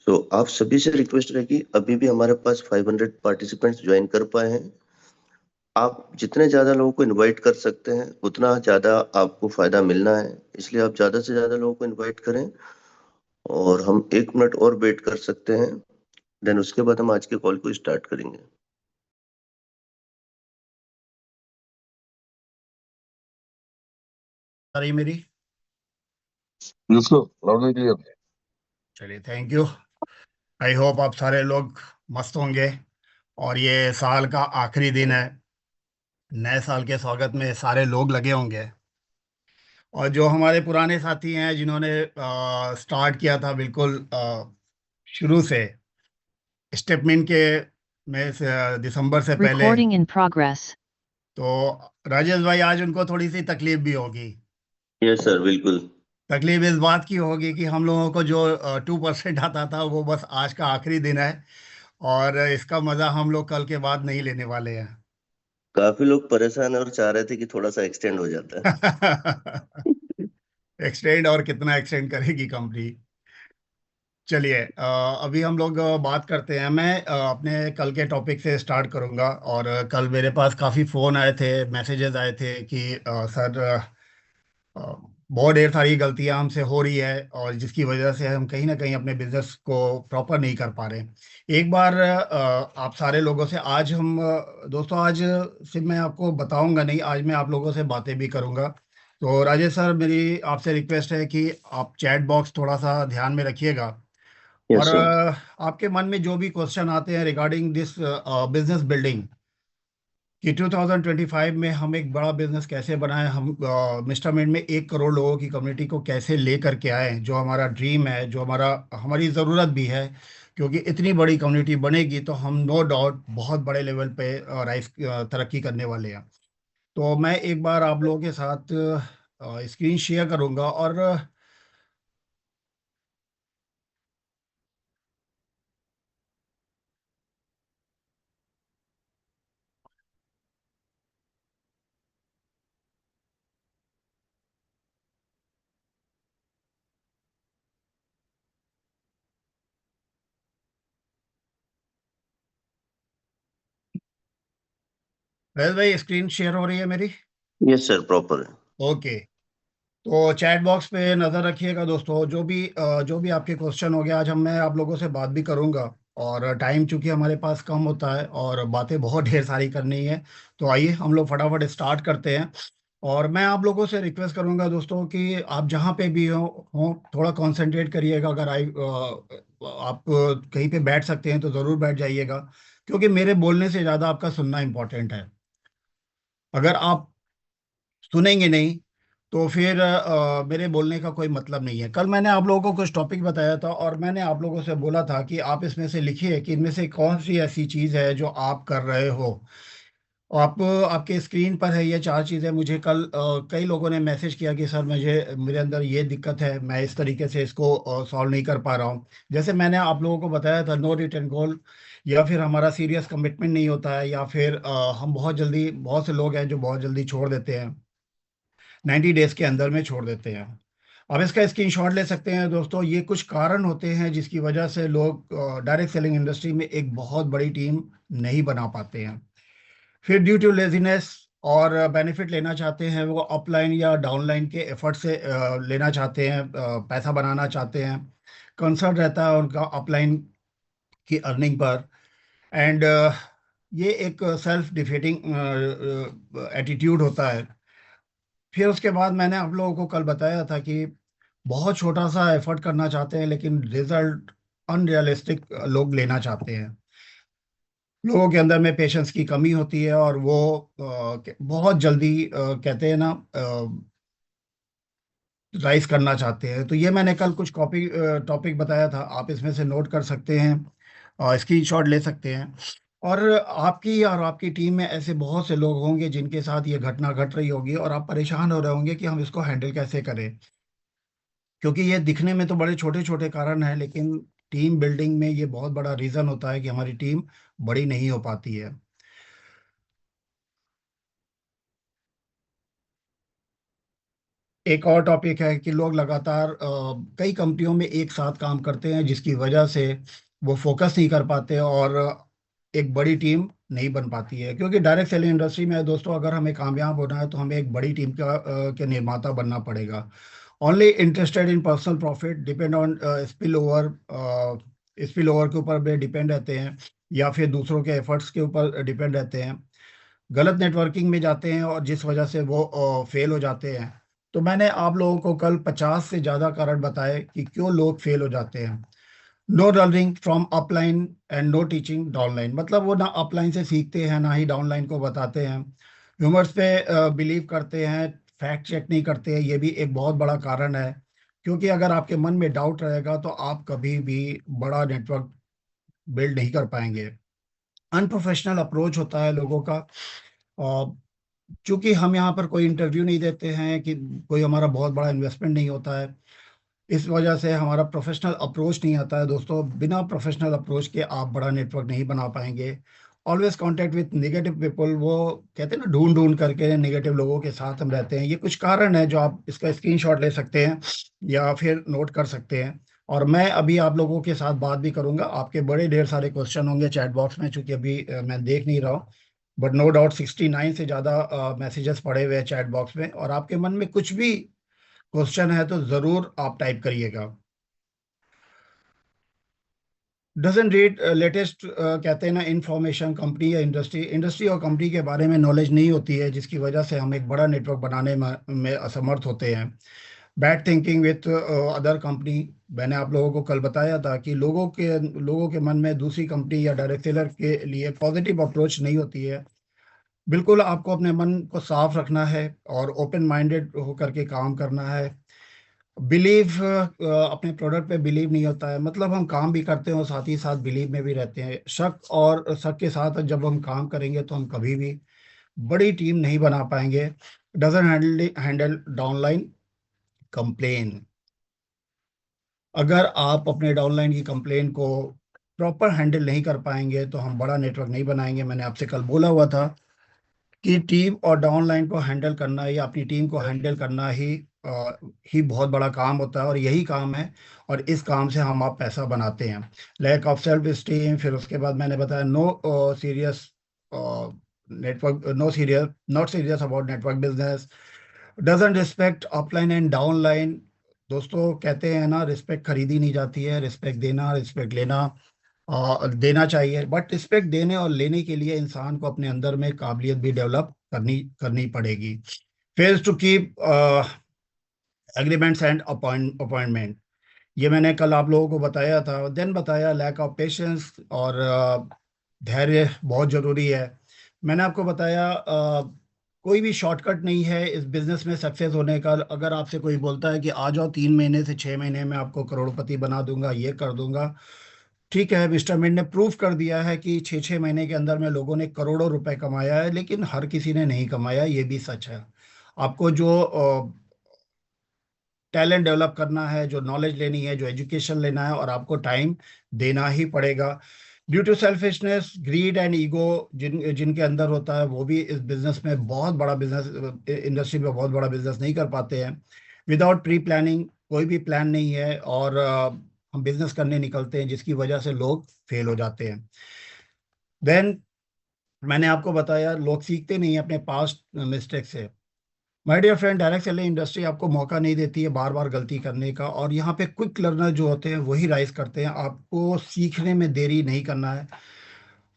तो आप सभी से रिक्वेस्ट रहेगी, अभी भी हमारे पास 500 पार्टिसिपेंट्स ज्वाइन कर पाए हैं। आप जितने ज्यादा लोगों को इनवाइट कर सकते हैं उतना ज्यादा आपको फायदा मिलना है, इसलिए आप ज्यादा से ज्यादा लोगों को इनवाइट करें। और हम 1 मिनट और वेट कर सकते हैं, देन उसके बाद हम आज के कॉल को स्टार्ट करेंगे। आ रही मेरी? बिल्कुल लाउड एंड क्लियर। चलिए, थैंक यू। आई होप आप सारे लोग मस्त होंगे। और ये साल का आखिरी दिन है। नए साल के स्वागत में सारे लोग लगे होंगे। और जो हमारे पुराने साथी हैं जिन्होंने स्टार्ट किया था बिल्कुल शुरू से, स्टेपमिन के में दिसंबर से पहले, Recording in progress. तो राजेश भाई आज उनको थोड़ी सी तकलीफ भी होगी। यस सर, बिल्कुल। तकलीफ इस बात की होगी कि हम लोगों को जो 2% आता था वो बस आज का आखिरी दिन है। और इसका मजा हम लोग कल के बाद नहीं लेने वाले हैं। काफी लोग परेशान हैं और चाह रहे थे कि थोड़ा सा एक्सटेंड हो जाता एक्सटेंड, और कितना एक्सटेंड करेगी कंपनी। चलिए, अभी हम लोग बात करते हैं। मैं अपने कल के टॉपिक से स्टार्ट करूंगा। और कल मेरे पास काफ़ी फ़ोन आए थे, मैसेजेस आए थे कि सर, बहुत ढेर सारी गलतियां हमसे हो रही है और जिसकी वजह से हम कहीं ना कहीं अपने बिजनेस को प्रॉपर नहीं कर पा रहे। एक बार आप सारे लोगों से आज हम दोस्तों, आज सिर्फ मैं आपको बताऊंगा नहीं, आज मैं आप लोगों से बातें भी करूंगा। तो राजेश सर, मेरी आपसे रिक्वेस्ट है कि आप चैट बॉक्स थोड़ा सा ध्यान में रखिएगा। है। और यस सर। आपके मन में जो भी क्वेश्चन आते हैं रिगार्डिंग दिस बिजनेस बिल्डिंग, कि 2025 में हम एक बड़ा बिजनेस कैसे बनाएं, हम मिस्टर मिंट में 1 करोड़ लोगों की कम्युनिटी को कैसे ले करके आए, जो हमारा ड्रीम है, जो हमारी ज़रूरत भी है। क्योंकि इतनी बड़ी कम्युनिटी बनेगी तो हम नो डाउट बहुत बड़े लेवल पे राइस तरक्की करने वाले हैं। तो मैं एक बार आप लोगों के साथ स्क्रीन शेयर करूंगा। और रैस भाई, स्क्रीन शेयर हो रही है मेरी? यस सर, प्रॉपर है। ओके। तो चैट बॉक्स पे नज़र रखिएगा दोस्तों। जो भी आपके क्वेश्चन हो गया, आज मैं आप लोगों से बात भी करूंगा। और टाइम चूंकि हमारे पास कम होता है और बातें बहुत ढेर सारी करनी है, तो आइए हम लोग फटाफट स्टार्ट करते हैं। और मैं आप लोगों से रिक्वेस्ट करूंगा दोस्तों कि आप जहाँ पे भी हो थोड़ा कंसंट्रेट करिएगा। अगर आप कहीं पे बैठ सकते हैं तो ज़रूर बैठ जाइएगा, क्योंकि मेरे बोलने से ज़्यादा आपका सुनना इम्पोर्टेंट है। अगर आप सुनेंगे नहीं तो फिर मेरे बोलने का कोई मतलब नहीं है। कल मैंने आप लोगों को कुछ टॉपिक बताया था और मैंने आप लोगों से बोला था कि आप इसमें से लिखिए कि इनमें से कौन सी ऐसी चीज़ है जो आप कर रहे हो। आप आपके स्क्रीन पर है ये 4 चीज़ें। मुझे कल कई लोगों ने मैसेज किया कि सर, मेरे अंदर ये दिक्कत है, मैं इस तरीके से इसको सॉल्व नहीं कर पा रहा हूँ। जैसे मैंने आप लोगों को बताया था, नो रिटर्न गोल, या फिर हमारा सीरियस कमिटमेंट नहीं होता है, या फिर हम बहुत जल्दी, बहुत से लोग हैं जो बहुत जल्दी छोड़ देते हैं, 90 डेज के अंदर में छोड़ देते हैं। अब इसका स्क्रीनशॉट ले सकते हैं दोस्तों। ये कुछ कारण होते हैं जिसकी वजह से लोग डायरेक्ट सेलिंग इंडस्ट्री में एक बहुत बड़ी टीम नहीं बना पाते हैं। फिर ड्यू टू लेजीनेस, और बेनिफिट लेना चाहते हैं वो अपलाइन या डाउनलाइन के एफर्ट से लेना चाहते हैं, पैसा बनाना चाहते हैं। कंसर्न रहता है उनका अपलाइन की अर्निंग पर। एंड ये एक सेल्फ डिफीटिंग एटीट्यूड होता है। फिर उसके बाद मैंने आप लोगों को कल बताया था कि बहुत छोटा सा एफर्ट करना चाहते हैं लेकिन रिजल्ट अनरियलिस्टिक लोग लेना चाहते हैं। लोगों के अंदर में पेशेंस की कमी होती है और वो बहुत जल्दी कहते हैं ना, राइज करना चाहते हैं। तो ये मैंने कल कुछ टॉपिक बताया था, आप इसमें से नोट कर सकते हैं, स्क्रीनशॉट ले सकते हैं। और आपकी टीम में ऐसे बहुत से लोग होंगे जिनके साथ ये घटना घट रही होगी और आप परेशान हो रहे होंगे कि हम इसको हैंडल कैसे करें। क्योंकि ये दिखने में तो बड़े छोटे छोटे कारण हैं, लेकिन टीम बिल्डिंग में ये बहुत बड़ा रीज़न होता है कि हमारी टीम बड़ी नहीं हो पाती है। एक और टॉपिक है कि लोग लगातार कई कंपनियों में एक साथ काम करते हैं, जिसकी वजह से वो फोकस नहीं कर पाते और एक बड़ी टीम नहीं बन पाती है। क्योंकि डायरेक्ट सेलिंग इंडस्ट्री में दोस्तों, अगर हमें कामयाब होना है तो हमें एक बड़ी टीम के निर्माता बनना पड़ेगा। Only interested in personal profit depend on spill over के ऊपर भी डिपेंड रहते हैं, या फिर दूसरों के एफर्ट्स के ऊपर डिपेंड रहते हैं। गलत नेटवर्किंग में जाते हैं और जिस वजह से वो फेल हो जाते हैं। तो मैंने आप लोगों को कल 50 से ज़्यादा कारण बताए कि क्यों लोग फेल हो जाते हैं। No learning from upline and no teaching downline, मतलब वो ना अपलाइन से सीखते हैं ना ही डाउनलाइन को बताते हैं। ह्यूमर्स पे बिलीव करते हैं, फैक्ट चेक नहीं करते हैं, ये भी एक बहुत बड़ा कारण है। क्योंकि अगर आपके मन में डाउट रहेगा तो आप कभी भी बड़ा नेटवर्क बिल्ड नहीं कर पाएंगे। अनप्रोफेशनल अप्रोच होता है लोगों का। और चूंकि हम यहाँ पर कोई इंटरव्यू नहीं देते हैं, कि कोई हमारा बहुत बड़ा इन्वेस्टमेंट नहीं होता है, इस वजह से हमारा प्रोफेशनल अप्रोच नहीं आता है। दोस्तों, बिना प्रोफेशनल अप्रोच के आप बड़ा नेटवर्क नहीं बना पाएंगे। Always contact with negative people, वो कहते हैं ना, ढूंढ ढूंढ करके नेगेटिव लोगों के साथ हम रहते हैं। ये कुछ कारण है जो आप इसका स्क्रीनशॉट ले सकते हैं या फिर नोट कर सकते हैं। और मैं अभी आप लोगों के साथ बात भी करूंगा। आपके बड़े ढेर सारे क्वेश्चन होंगे चैट बॉक्स में, चूंकि अभी मैं देख नहीं रहा हूँ। बट नो डाउट 69 से ज़्यादा मैसेजेस पड़े हुए हैं चैट बॉक्स में, और आपके मन में कुछ भी क्वेश्चन है तो ज़रूर आप टाइप करिएगा। डजन रीड लेटेस्ट, कहते हैं ना, इंफॉर्मेशन कंपनी या इंडस्ट्री और कंपनी के बारे में नॉलेज नहीं होती है, जिसकी वजह से हम एक बड़ा नेटवर्क बनाने में असमर्थ होते हैं। Bad thinking with other company, मैंने आप लोगों को कल बताया था कि लोगों के मन में दूसरी कंपनी या डायरेक्ट सेलर के लिए पॉजिटिव अप्रोच नहीं होती है। बिल्कुल आपको अपने मन को साफ रखना है और ओपन माइंडेड होकर के काम करना है। बिलीव, अपने प्रोडक्ट पे बिलीव नहीं होता है, मतलब हम काम भी करते हैं और साथ ही साथ बिलीव में भी रहते हैं। शक के साथ जब हम काम करेंगे तो हम कभी भी बड़ी टीम नहीं बना पाएंगे। डजन हैंडल डाउनलाइन कंप्लेन, अगर आप अपने डाउनलाइन की कंप्लेन को प्रॉपर हैंडल नहीं कर पाएंगे तो हम बड़ा नेटवर्क नहीं बनाएंगे। मैंने आपसे कल बोला हुआ था कि टीम और डाउनलाइन को हैंडल करना या अपनी टीम को हैंडल करना ही बहुत बड़ा काम होता है, और यही काम है। और इस काम से हम आप पैसा बनाते हैं। लैक ऑफ सेल्फ स्टीम, फिर उसके बाद मैंने बताया no serious network, not serious about network business. Doesn't respect upline and downline. दोस्तों, कहते हैं ना, रिस्पेक्ट खरीदी नहीं जाती है, रिस्पेक्ट देना, रिस्पेक्ट लेना देना चाहिए। बट रिस्पेक्ट देने और लेने के लिए इंसान को अपने अंदर में काबिलियत भी डेवलप करनी करनी पड़ेगी। Fails to keep agreements and appointment, ये मैंने कल आप लोगों को बताया था। देन बताया लैक ऑफ पेशेंस, और धैर्य बहुत ज़रूरी है। मैंने आपको बताया कोई भी शॉर्टकट नहीं है इस बिजनेस में सक्सेस होने का। अगर आपसे कोई बोलता है कि आ जाओ 3 महीने से 6 महीने में आपको करोड़पति बना दूंगा, ये कर दूंगा, ठीक है, मिस्टर मिड ने प्रूव कर दिया है कि 6 6 महीने के अंदर में लोगों ने करोड़ों रुपए कमाया है, लेकिन हर किसी ने नहीं कमाया, ये भी सच है। आपको जो टैलेंट डेवलप करना है, जो नॉलेज लेनी है, जो एजुकेशन लेना है, और आपको टाइम देना ही पड़ेगा। Due to selfishness, greed and ego जिनके अंदर होता है, वो भी इस बिजनेस में बहुत बड़ा बिजनेस, इंडस्ट्री में बहुत बड़ा बिजनेस नहीं कर पाते हैं। विदाउट प्री प्लानिंग, कोई भी प्लान नहीं है, और हम बिजनेस करने निकलते हैं, जिसकी वजह से लोग फेल हो जाते हैं। देन मैंने आपको बताया लोग सीखते नहीं है अपने पास्ट मिस्टेक से। My dear friend, direct selling industry आपको मौका नहीं देती है बार बार गलती करने का, और यहाँ पे क्विक लर्नर जो होते हैं वही राइज करते हैं। आपको सीखने में देरी नहीं करना है,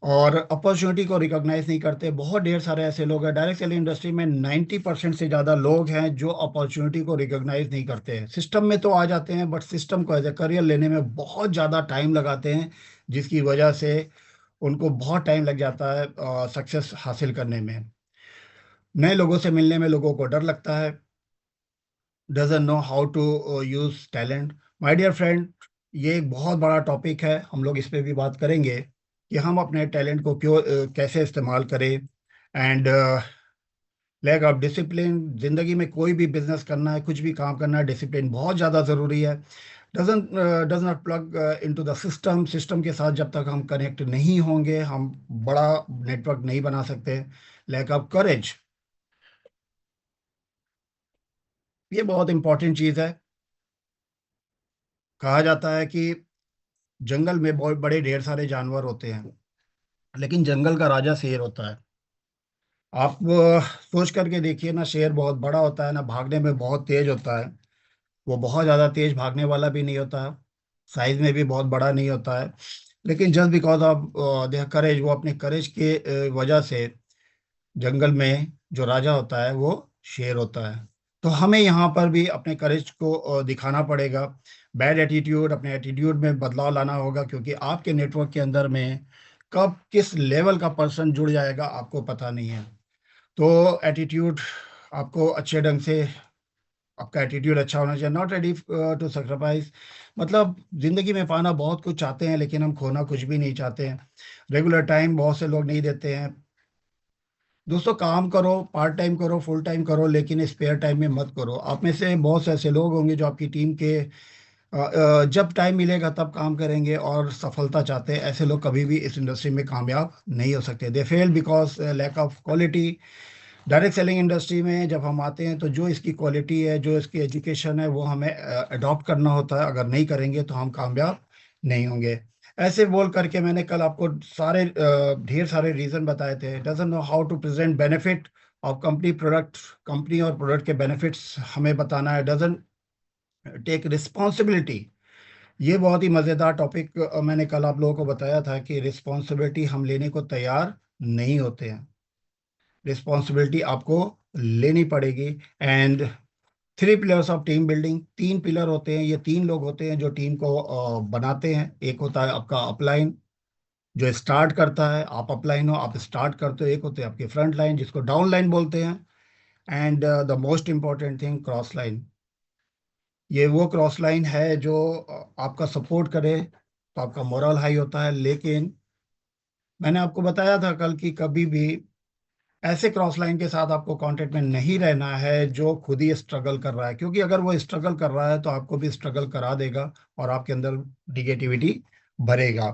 और अपॉर्चुनिटी को रिकॉग्नाइज नहीं करते। बहुत ढेर सारे ऐसे लोग हैं डायरेक्ट सेलिंग इंडस्ट्री में, 90% से ज़्यादा लोग हैं जो अपॉर्चुनिटी को रिकॉग्नाइज नहीं करते हैं। सिस्टम में तो आ जाते हैं, बट सिस्टम को एज ए करियर लेने में बहुत ज़्यादा टाइम लगाते हैं, जिसकी वजह से उनको बहुत टाइम लग जाता है सक्सेस हासिल करने में। नए लोगों से मिलने में लोगों को डर लगता है। Doesn't know how to use talent. My dear friend, ये एक बहुत बड़ा टॉपिक है, हम लोग इस पे भी बात करेंगे कि हम अपने टैलेंट को कैसे इस्तेमाल करें। एंड लैक ऑफ डिसिप्लिन, जिंदगी में कोई भी बिजनेस करना है, कुछ भी काम करना है, डिसिप्लिन बहुत ज़्यादा ज़रूरी है। Does not plug into the system, system के साथ जब तक हम कनेक्ट नहीं होंगे हम बड़ा नेटवर्क नहीं बना सकते। लैक ऑफ करेज, ये बहुत इंपॉर्टेंट चीज है। कहा जाता है कि जंगल में बहुत बड़े ढेर सारे जानवर होते हैं, लेकिन जंगल का राजा शेर होता है। आप सोच करके देखिए ना, शेर बहुत बड़ा होता है ना, भागने में बहुत तेज होता है। वो बहुत ज़्यादा तेज भागने वाला भी नहीं होता, साइज में भी बहुत बड़ा नहीं होता है, लेकिन जस्ट बिकॉज ऑफ देयर करेज, वो अपने करेज के वजह से जंगल में जो राजा होता है वो शेर होता है। तो हमें यहाँ पर भी अपने करेज को दिखाना पड़ेगा। बैड एटीट्यूड, अपने एटीट्यूड में बदलाव लाना होगा, क्योंकि आपके नेटवर्क के अंदर में कब किस लेवल का पर्सन जुड़ जाएगा आपको पता नहीं है। तो एटीट्यूड आपको अच्छे ढंग से, आपका एटीट्यूड अच्छा होना चाहिए। नॉट रेडी टू सेक्रीफाइस, मतलब जिंदगी में पाना बहुत कुछ चाहते हैं, लेकिन हम खोना कुछ भी नहीं चाहते हैं। रेगुलर टाइम बहुत से लोग नहीं देते हैं। दोस्तों, काम करो, पार्ट टाइम करो, फुल टाइम करो, लेकिन स्पेयर टाइम में मत करो। आप में से बहुत से ऐसे लोग होंगे जो आपकी टीम के जब टाइम मिलेगा तब काम करेंगे और सफलता चाहते हैं। ऐसे लोग कभी भी इस इंडस्ट्री में कामयाब नहीं हो सकते। They fail because lack of quality. Direct selling industry में जब हम आते हैं तो जो इसकी क्वालिटी है, जो इसकी एजुकेशन है, वो हमें अडॉप्ट करना होता है। अगर नहीं करेंगे तो हम कामयाब नहीं होंगे। ऐसे बोल करके मैंने कल आपको सारे ढेर सारे रीजन बताए थे। Doesn't know how to present benefit of company product, company और प्रोडक्ट के बेनिफिट्स हमें बताना है। Doesn't take responsibility. ये बहुत ही मज़ेदार टॉपिक मैंने कल आप लोगों को बताया था कि रिस्पॉन्सिबिलिटी हम लेने को तैयार नहीं होते हैं। रिस्पॉन्सिबिलिटी आपको लेनी पड़ेगी। And three pillars of team building, तीन पिलर होते हैं। ये तीन लोग होते हैं जो टीम को बनाते हैं। एक होता है आपका अपलाइन, जो स्टार्ट करता है। आप अपलाइन हो, आप स्टार्ट करते हो। एक होते हैं आपके फ्रंट लाइन, जिसको डाउन लाइन बोलते हैं। And the most important thing, cross line. ये वो क्रॉस लाइन है जो आपका सपोर्ट करे तो आपका मोरल हाई होता है। लेकिन मैंने आपको बताया था कल कि कभी भी ऐसे क्रॉस लाइन के साथ आपको कांटेक्ट में नहीं रहना है जो खुद ही स्ट्रगल कर रहा है, क्योंकि अगर वो स्ट्रगल कर रहा है तो आपको भी स्ट्रगल करा देगा और आपके अंदर निगेटिविटी भरेगा।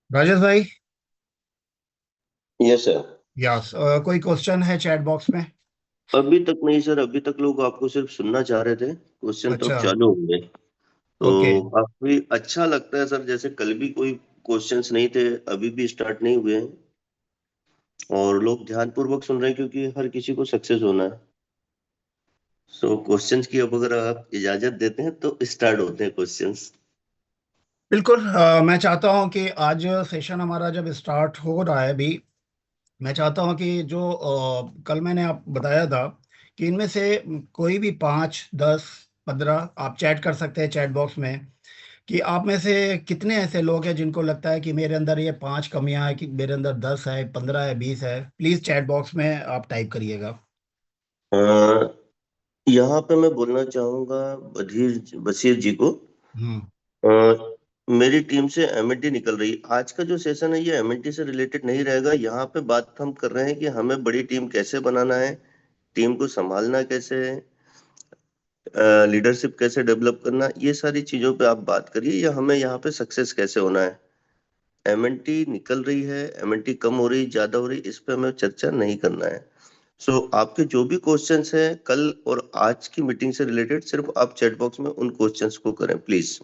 राजेश भाई। Yes sir. यस, कोई क्वेश्चन है चैट बॉक्स में? अभी तक नहीं सर, अभी तक लोग आपको सिर्फ सुनना चाह रहे थे, क्वेश्चन तो अब अच्छा। चालू होंगे। ओके। तो काफी अच्छा लगता है सर, जैसे कल भी कोई क्वेश्चंस नहीं थे, अभी भी स्टार्ट नहीं हुए हैं और लोग ध्यानपूर्वक सुन रहे हैं क्योंकि हर किसी को सक्सेस होना है। सो क्वेश्चंस की अब अगर आप इजाजत देते हैं तो स्टार्ट होते हैं क्वेश्चंस। बिल्कुल, मैं चाहता हूं कि आज सेशन हमारा जब स्टार्ट हो रहा है अभी, मैं चाहता हूं कि जो कल मैंने आप बताया था कि इनमें से कोई भी 5, 10, 15 आप चैट कर सकते हैं चैट बॉक्स में, कि आप में से कितने ऐसे लोग हैं जिनको लगता है कि मेरे अंदर ये 5 कमियां हैं, कि मेरे अंदर 10 है, 15 है, 20 है। प्लीज चैट बॉक्स में आप टाइप करिएगा। यहाँ पे मैं बोलना चाहूंगा बधीर बशीर जी को। हम्म। अ, मेरी टीम से एमएनटी निकल रही, आज का जो सेशन है ये एमएनटी से रिलेटेड नहीं रहेगा। यहाँ पे बात हम कर रहे हैं कि हमें बड़ी टीम कैसे बनाना है, टीम को संभालना कैसे है, लीडरशिप कैसे डेवलप करना, ये सारी चीजों पे आप बात करिए, या हमें यहाँ पे सक्सेस कैसे होना है। एमएनटी निकल रही है, एमएनटी कम हो रही, ज्यादा हो रही, इस पे हमें चर्चा नहीं करना है। सो आपके जो भी क्वेश्चंस हैं कल और आज की मीटिंग से रिलेटेड, सिर्फ आप चैट बॉक्स में उन क्वेश्चंस को करें प्लीज।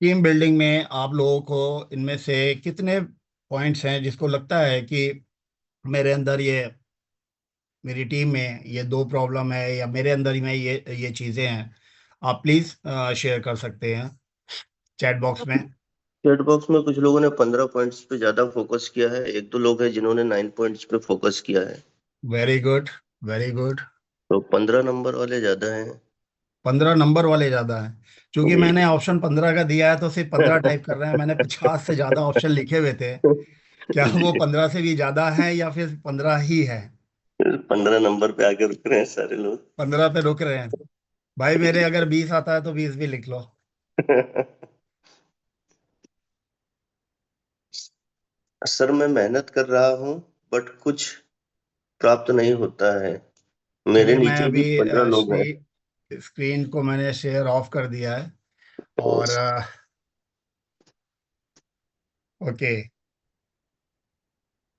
टीम बिल्डिंग में आप लोगों को इनमें से कितने पॉइंट्स हैं जिसको लगता है कि मेरे अंदर ये, मेरी टीम में ये 2 प्रॉब्लम है, या मेरे अंदर ही में ये चीज़ें हैं? आप प्लीज़ शेयर कर सकते हैं चैट बॉक्स में। चैट बॉक्स में कुछ लोगों ने 15 पॉइंट्स पे ज्यादा फोकस किया है, एक दो लोग हैं जिन्होंने 9 पॉइंट्स पे फोकस किया है। Very good, very good. तो 15 नंबर वाले ज्यादा हैं। 15 नंबर वाले ज़्यादा हैं। क्योंकि जी। मैंने ऑप्शन 15 का दिया है तो सिर्फ 15 टाइप कर रहे हैं। मैंने 50 से ज़्यादा ऑप्शन लिखे हुए थे। क्या वो जी। 15 से भी ज़्यादा है या फिर 15 ही है? 15 नंबर पे आके रुक रहे हैं सारे लोग। 15 पे रुक रहे हैं। भाई मेरे अगर 20 आता है तो 20 भी लिख लो। सर मैं मेहनत कर रहा हूँ, बट कुछ प्राप्त नहीं होता है। मेरे चलिए, मैं नीचे भी अभी 15 लोग हैं। स्क्रीन को मैंने शेयर ऑफ कर दिया है। ओ, और ओके,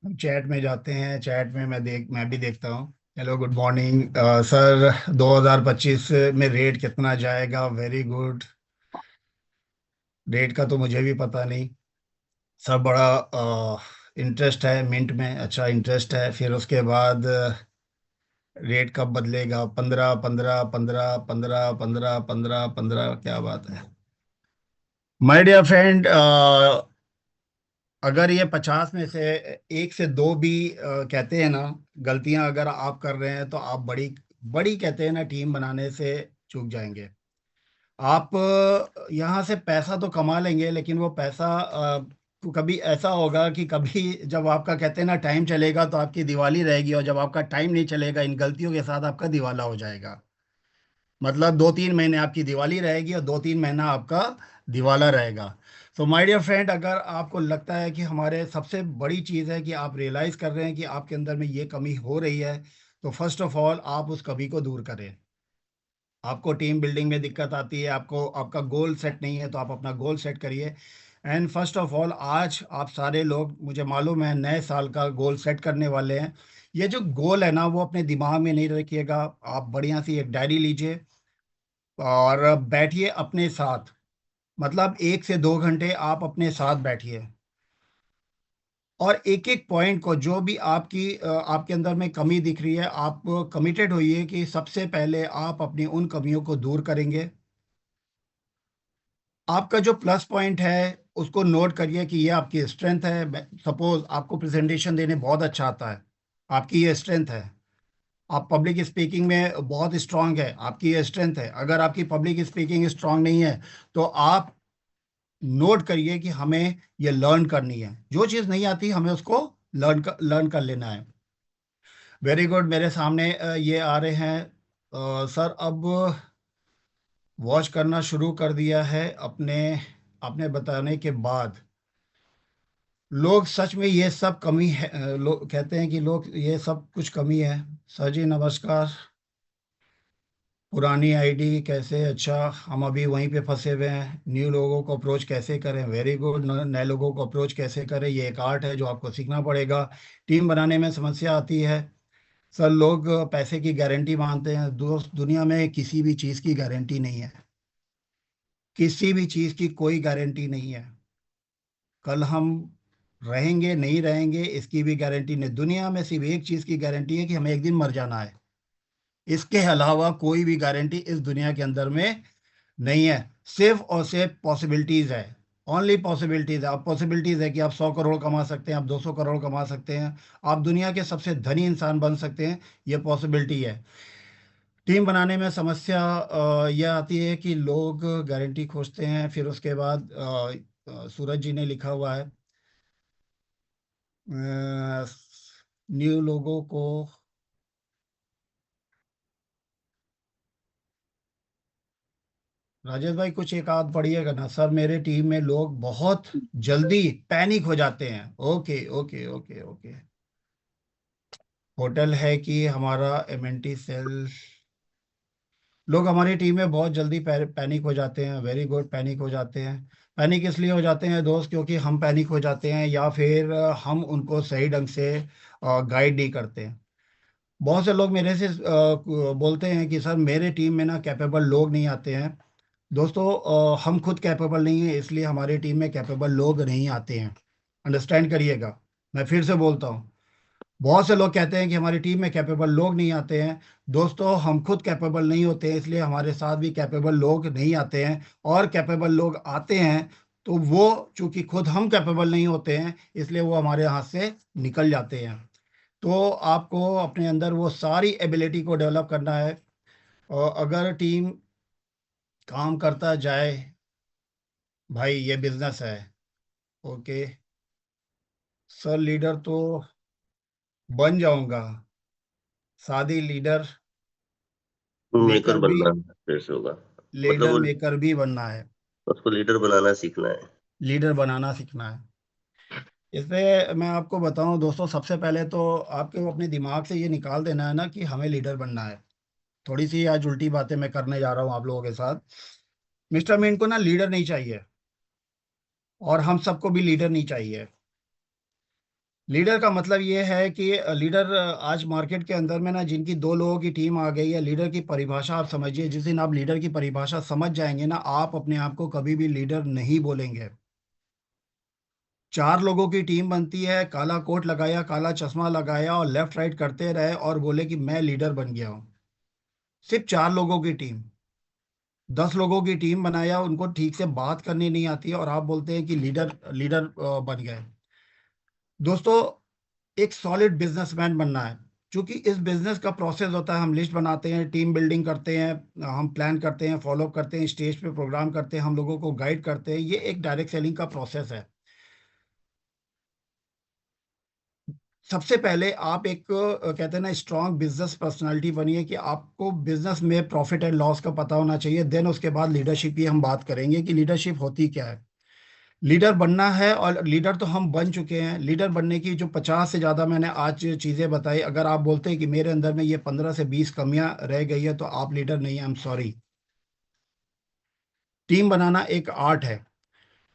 हम चैट में जाते हैं। चैट में मैं भी देखता हूँ। Hello, good morning sir. 2025 में रेट कितना जाएगा? Very good. रेट का तो मुझे भी पता नहीं। सब बड़ा इंटरेस्ट है मिंट में, अच्छा इंटरेस्ट है। फिर उसके बाद रेट कब बदलेगा? 15 15 15 15 15 15 15, क्या बात है। माय डियर फ्रेंड, अगर ये 50 में से एक से दो भी कहते हैं ना, गलतियां अगर आप कर रहे हैं, तो आप बड़ी बड़ी कहते हैं ना टीम बनाने से चूक जाएंगे। आप यहाँ से पैसा तो कमा लेंगे, लेकिन वो पैसा तो कभी ऐसा होगा कि कभी जब आपका कहते हैं ना टाइम चलेगा तो आपकी दिवाली रहेगी, और जब आपका टाइम नहीं चलेगा इन गलतियों के साथ, आपका दिवाला हो जाएगा। मतलब 2-3 महीने आपकी दिवाली रहेगी और 2-3 महीना आपका दिवाला रहेगा। तो माय डियर फ्रेंड, अगर आपको लगता है कि हमारे सबसे बड़ी चीज़ है कि आप रियलाइज़ कर रहे हैं कि आपके अंदर में ये कमी हो रही है, तो फर्स्ट ऑफ ऑल आप उस कमी को दूर करें। आपको टीम बिल्डिंग में दिक्कत आती है, आपको आपका गोल सेट नहीं है, तो आप अपना गोल सेट करिए। एंड फर्स्ट ऑफ ऑल, आज आप सारे लोग, मुझे मालूम है, नए साल का गोल सेट करने वाले हैं। ये जो गोल है ना, वो अपने दिमाग में नहीं रखिएगा। आप बढ़िया सी एक डायरी लीजिए और बैठिए अपने साथ। मतलब 1 से 2 घंटे आप अपने साथ बैठिए, और एक एक पॉइंट को, जो भी आपके अंदर में कमी दिख रही है, आप कमिटेड होइए कि सबसे पहले आप अपनी उन कमियों को दूर करेंगे। आपका जो प्लस पॉइंट है उसको नोट करिए कि ये आपकी स्ट्रेंथ है। सपोज आपको प्रेजेंटेशन देने बहुत अच्छा आता है, आपकी ये स्ट्रेंथ है। आप पब्लिक स्पीकिंग में बहुत स्ट्रांग है, आपकी ये स्ट्रेंथ है। अगर आपकी पब्लिक स्पीकिंग स्ट्रांग नहीं है, तो आप नोट करिए कि हमें ये लर्न करनी है। जो चीज़ नहीं आती हमें उसको लर्न कर लेना है। Very good. मेरे सामने ये आ रहे हैं सर। अब वॉच करना शुरू कर दिया है अपने आपने बताने के बाद। लोग सच में ये सब कमी है, लोग कहते हैं कि लोग ये सब कुछ कमी है। सर जी नमस्कार। पुरानी आईडी कैसे? अच्छा, हम अभी वहीं पे फंसे हुए हैं। न्यू लोगों को अप्रोच कैसे करें? Very good. नए लोगों को अप्रोच कैसे करें, ये एक आर्ट है जो आपको सीखना पड़ेगा। टीम बनाने में समस्या आती है। सर, लोग पैसे की गारंटी मांगते हैं। दोस्त, दुनिया में किसी भी चीज़ की गारंटी नहीं है। किसी भी चीज़ की कोई गारंटी नहीं है। कल हम रहेंगे नहीं रहेंगे इसकी भी गारंटी नहीं। दुनिया में सिर्फ एक चीज़ की गारंटी है कि हमें एक दिन मर जाना है। इसके अलावा कोई भी गारंटी इस दुनिया के अंदर में नहीं है। सिर्फ और सिर्फ पॉसिबिलिटीज है। ओनली पॉसिबिलिटीज है। अब पॉसिबिलिटीज है कि आप 100 करोड़ कमा सकते हैं, आप 200 करोड़ कमा सकते हैं, आप दुनिया के सबसे धनी इंसान बन सकते हैं। ये पॉसिबिलिटी है। टीम बनाने में समस्या यह आती है कि लोग गारंटी खोजते हैं। फिर उसके बाद सूरज जी ने लिखा हुआ है, न्यू लोगों को। राजेश भाई, कुछ एक आध पढ़िएगा ना। सर, मेरे टीम में लोग बहुत जल्दी पैनिक हो जाते हैं। Okay okay okay okay. Hotel है कि हमारा एमएनटी सेल। लोग हमारी टीम में बहुत जल्दी पैनिक हो जाते हैं। वेरी गुड, पैनिक हो जाते हैं। पैनिक इसलिए हो जाते हैं दोस्त, क्योंकि हम पैनिक हो जाते हैं, या फिर हम उनको सही ढंग से गाइड नहीं करते हैं। बहुत से लोग मेरे से बोलते हैं कि सर, मेरे टीम में ना कैपेबल लोग नहीं आते हैं। दोस्तों, हम खुद कैपेबल नहीं है, इसलिए हमारी टीम में कैपेबल लोग नहीं आते हैं। अंडरस्टैंड करिएगा। मैं फिर से बोलता हूँ, बहुत से लोग कहते हैं कि हमारी टीम में कैपेबल लोग नहीं आते हैं। दोस्तों, हम खुद कैपेबल नहीं होते हैं, इसलिए हमारे साथ भी कैपेबल लोग नहीं आते हैं। और कैपेबल लोग आते हैं तो वो, चूंकि खुद हम कैपेबल नहीं होते हैं, इसलिए वो हमारे हाथ से निकल जाते हैं। तो आपको अपने अंदर वो सारी एबिलिटी को डेवलप करना है। और अगर टीम काम करता जाए, भाई ये बिजनेस है। ओके सर, लीडर तो बन जाऊंगा। शादी लीडर मेकर मेकर भी, बनना है फिर से होगा। मतलब लीडर वो, मेकर भी बनना है। उसको लीडर बनाना सीखना है। लीडर बनाना सीखना है। इसमें मैं आपको बताऊं दोस्तों, सबसे पहले तो आपको अपने दिमाग से ये निकाल देना है ना कि हमें लीडर बनना है। थोड़ी सी आज उल्टी बातें मैं करने जा रहा हूँ आप लोगों के साथ। मिस्टर मीन को ना लीडर नहीं चाहिए, और हम सबको भी लीडर नहीं चाहिए। लीडर का मतलब ये है कि लीडर आज मार्केट के अंदर में ना, जिनकी दो लोगों की टीम आ गई है, लीडर की परिभाषा आप समझिए। जिस दिन आप लीडर की परिभाषा समझ जाएंगे ना, आप अपने आप को कभी भी लीडर नहीं बोलेंगे। चार लोगों की टीम बनती है, काला कोट लगाया, काला चश्मा लगाया और लेफ्ट राइट करते रहे और बोले कि मैं लीडर बन गया हूं। सिर्फ चार लोगों की टीम। 10 लोगों की टीम बनाया, उनको ठीक से बात करनी नहीं आती है और आप बोलते हैं कि लीडर लीडर बन गए। दोस्तों, एक सॉलिड बिजनेसमैन बनना है। क्योंकि इस बिजनेस का प्रोसेस होता है, हम लिस्ट बनाते हैं, टीम बिल्डिंग करते हैं, हम प्लान करते हैं, फॉलो करते हैं, स्टेज पे प्रोग्राम करते हैं, हम लोगों को गाइड करते हैं। ये एक डायरेक्ट सेलिंग का प्रोसेस है। सबसे पहले आप एक कहते हैं ना स्ट्रांग बिजनेस पर्सनालिटी बनिए, कि आपको बिजनेस में प्रॉफिट एंड लॉस का पता होना चाहिए। देन उसके बाद लीडरशिप की हम बात करेंगे कि लीडरशिप होती क्या है। लीडर बनना है, और लीडर तो हम बन चुके हैं। लीडर बनने की जो 50 से ज़्यादा मैंने आज चीज़ें बताई, अगर आप बोलते हैं कि मेरे अंदर में ये 15 से 20 कमियां रह गई है, तो आप लीडर नहीं है, आई एम सॉरी। टीम बनाना एक आर्ट है।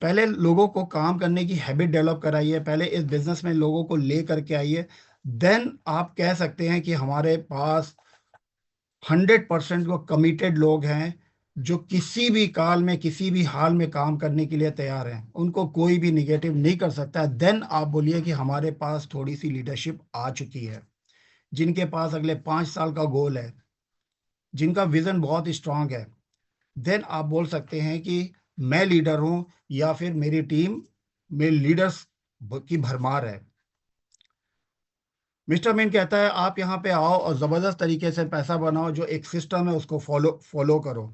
पहले लोगों को काम करने की हैबिट डेवलप कराइए, पहले इस बिजनेस में लोगों को ले करके आइए। देन आप कह सकते हैं कि हमारे पास 100% वो कमिटेड लोग हैं, जो किसी भी काल में किसी भी हाल में काम करने के लिए तैयार हैं। उनको कोई भी निगेटिव नहीं कर सकता है। देन आप बोलिए कि हमारे पास थोड़ी सी लीडरशिप आ चुकी है, जिनके पास अगले 5 साल का गोल है, जिनका विजन बहुत स्ट्रांग है। देन आप बोल सकते हैं कि मैं लीडर हूं, या फिर मेरी टीम में लीडर्स की भरमार है। मिस्टर मीन कहता है आप यहाँ पे आओ और जबरदस्त तरीके से पैसा बनाओ, जो एक सिस्टम है उसको फॉलो फॉलो करो।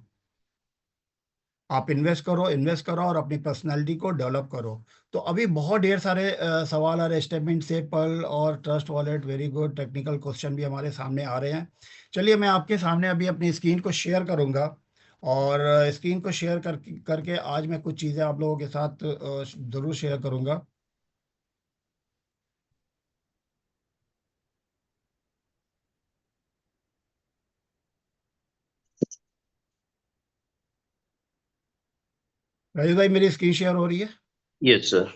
आप इन्वेस्ट करो और अपनी पर्सनालिटी को डेवलप करो। तो अभी बहुत ढेर सारे सवाल आ रहे हैं। स्टेटमेंट से पल और trust wallet, very good. Technical question भी हमारे सामने आ रहे हैं। चलिए, मैं आपके सामने अभी अपनी स्क्रीन को शेयर करूंगा, और स्क्रीन को शेयर करके आज मैं कुछ चीज़ें आप लोगों के साथ ज़रूर शेयर करूंगा। राजेश भाई, मेरी स्क्रीन शेयर हो रही है? Yes sir.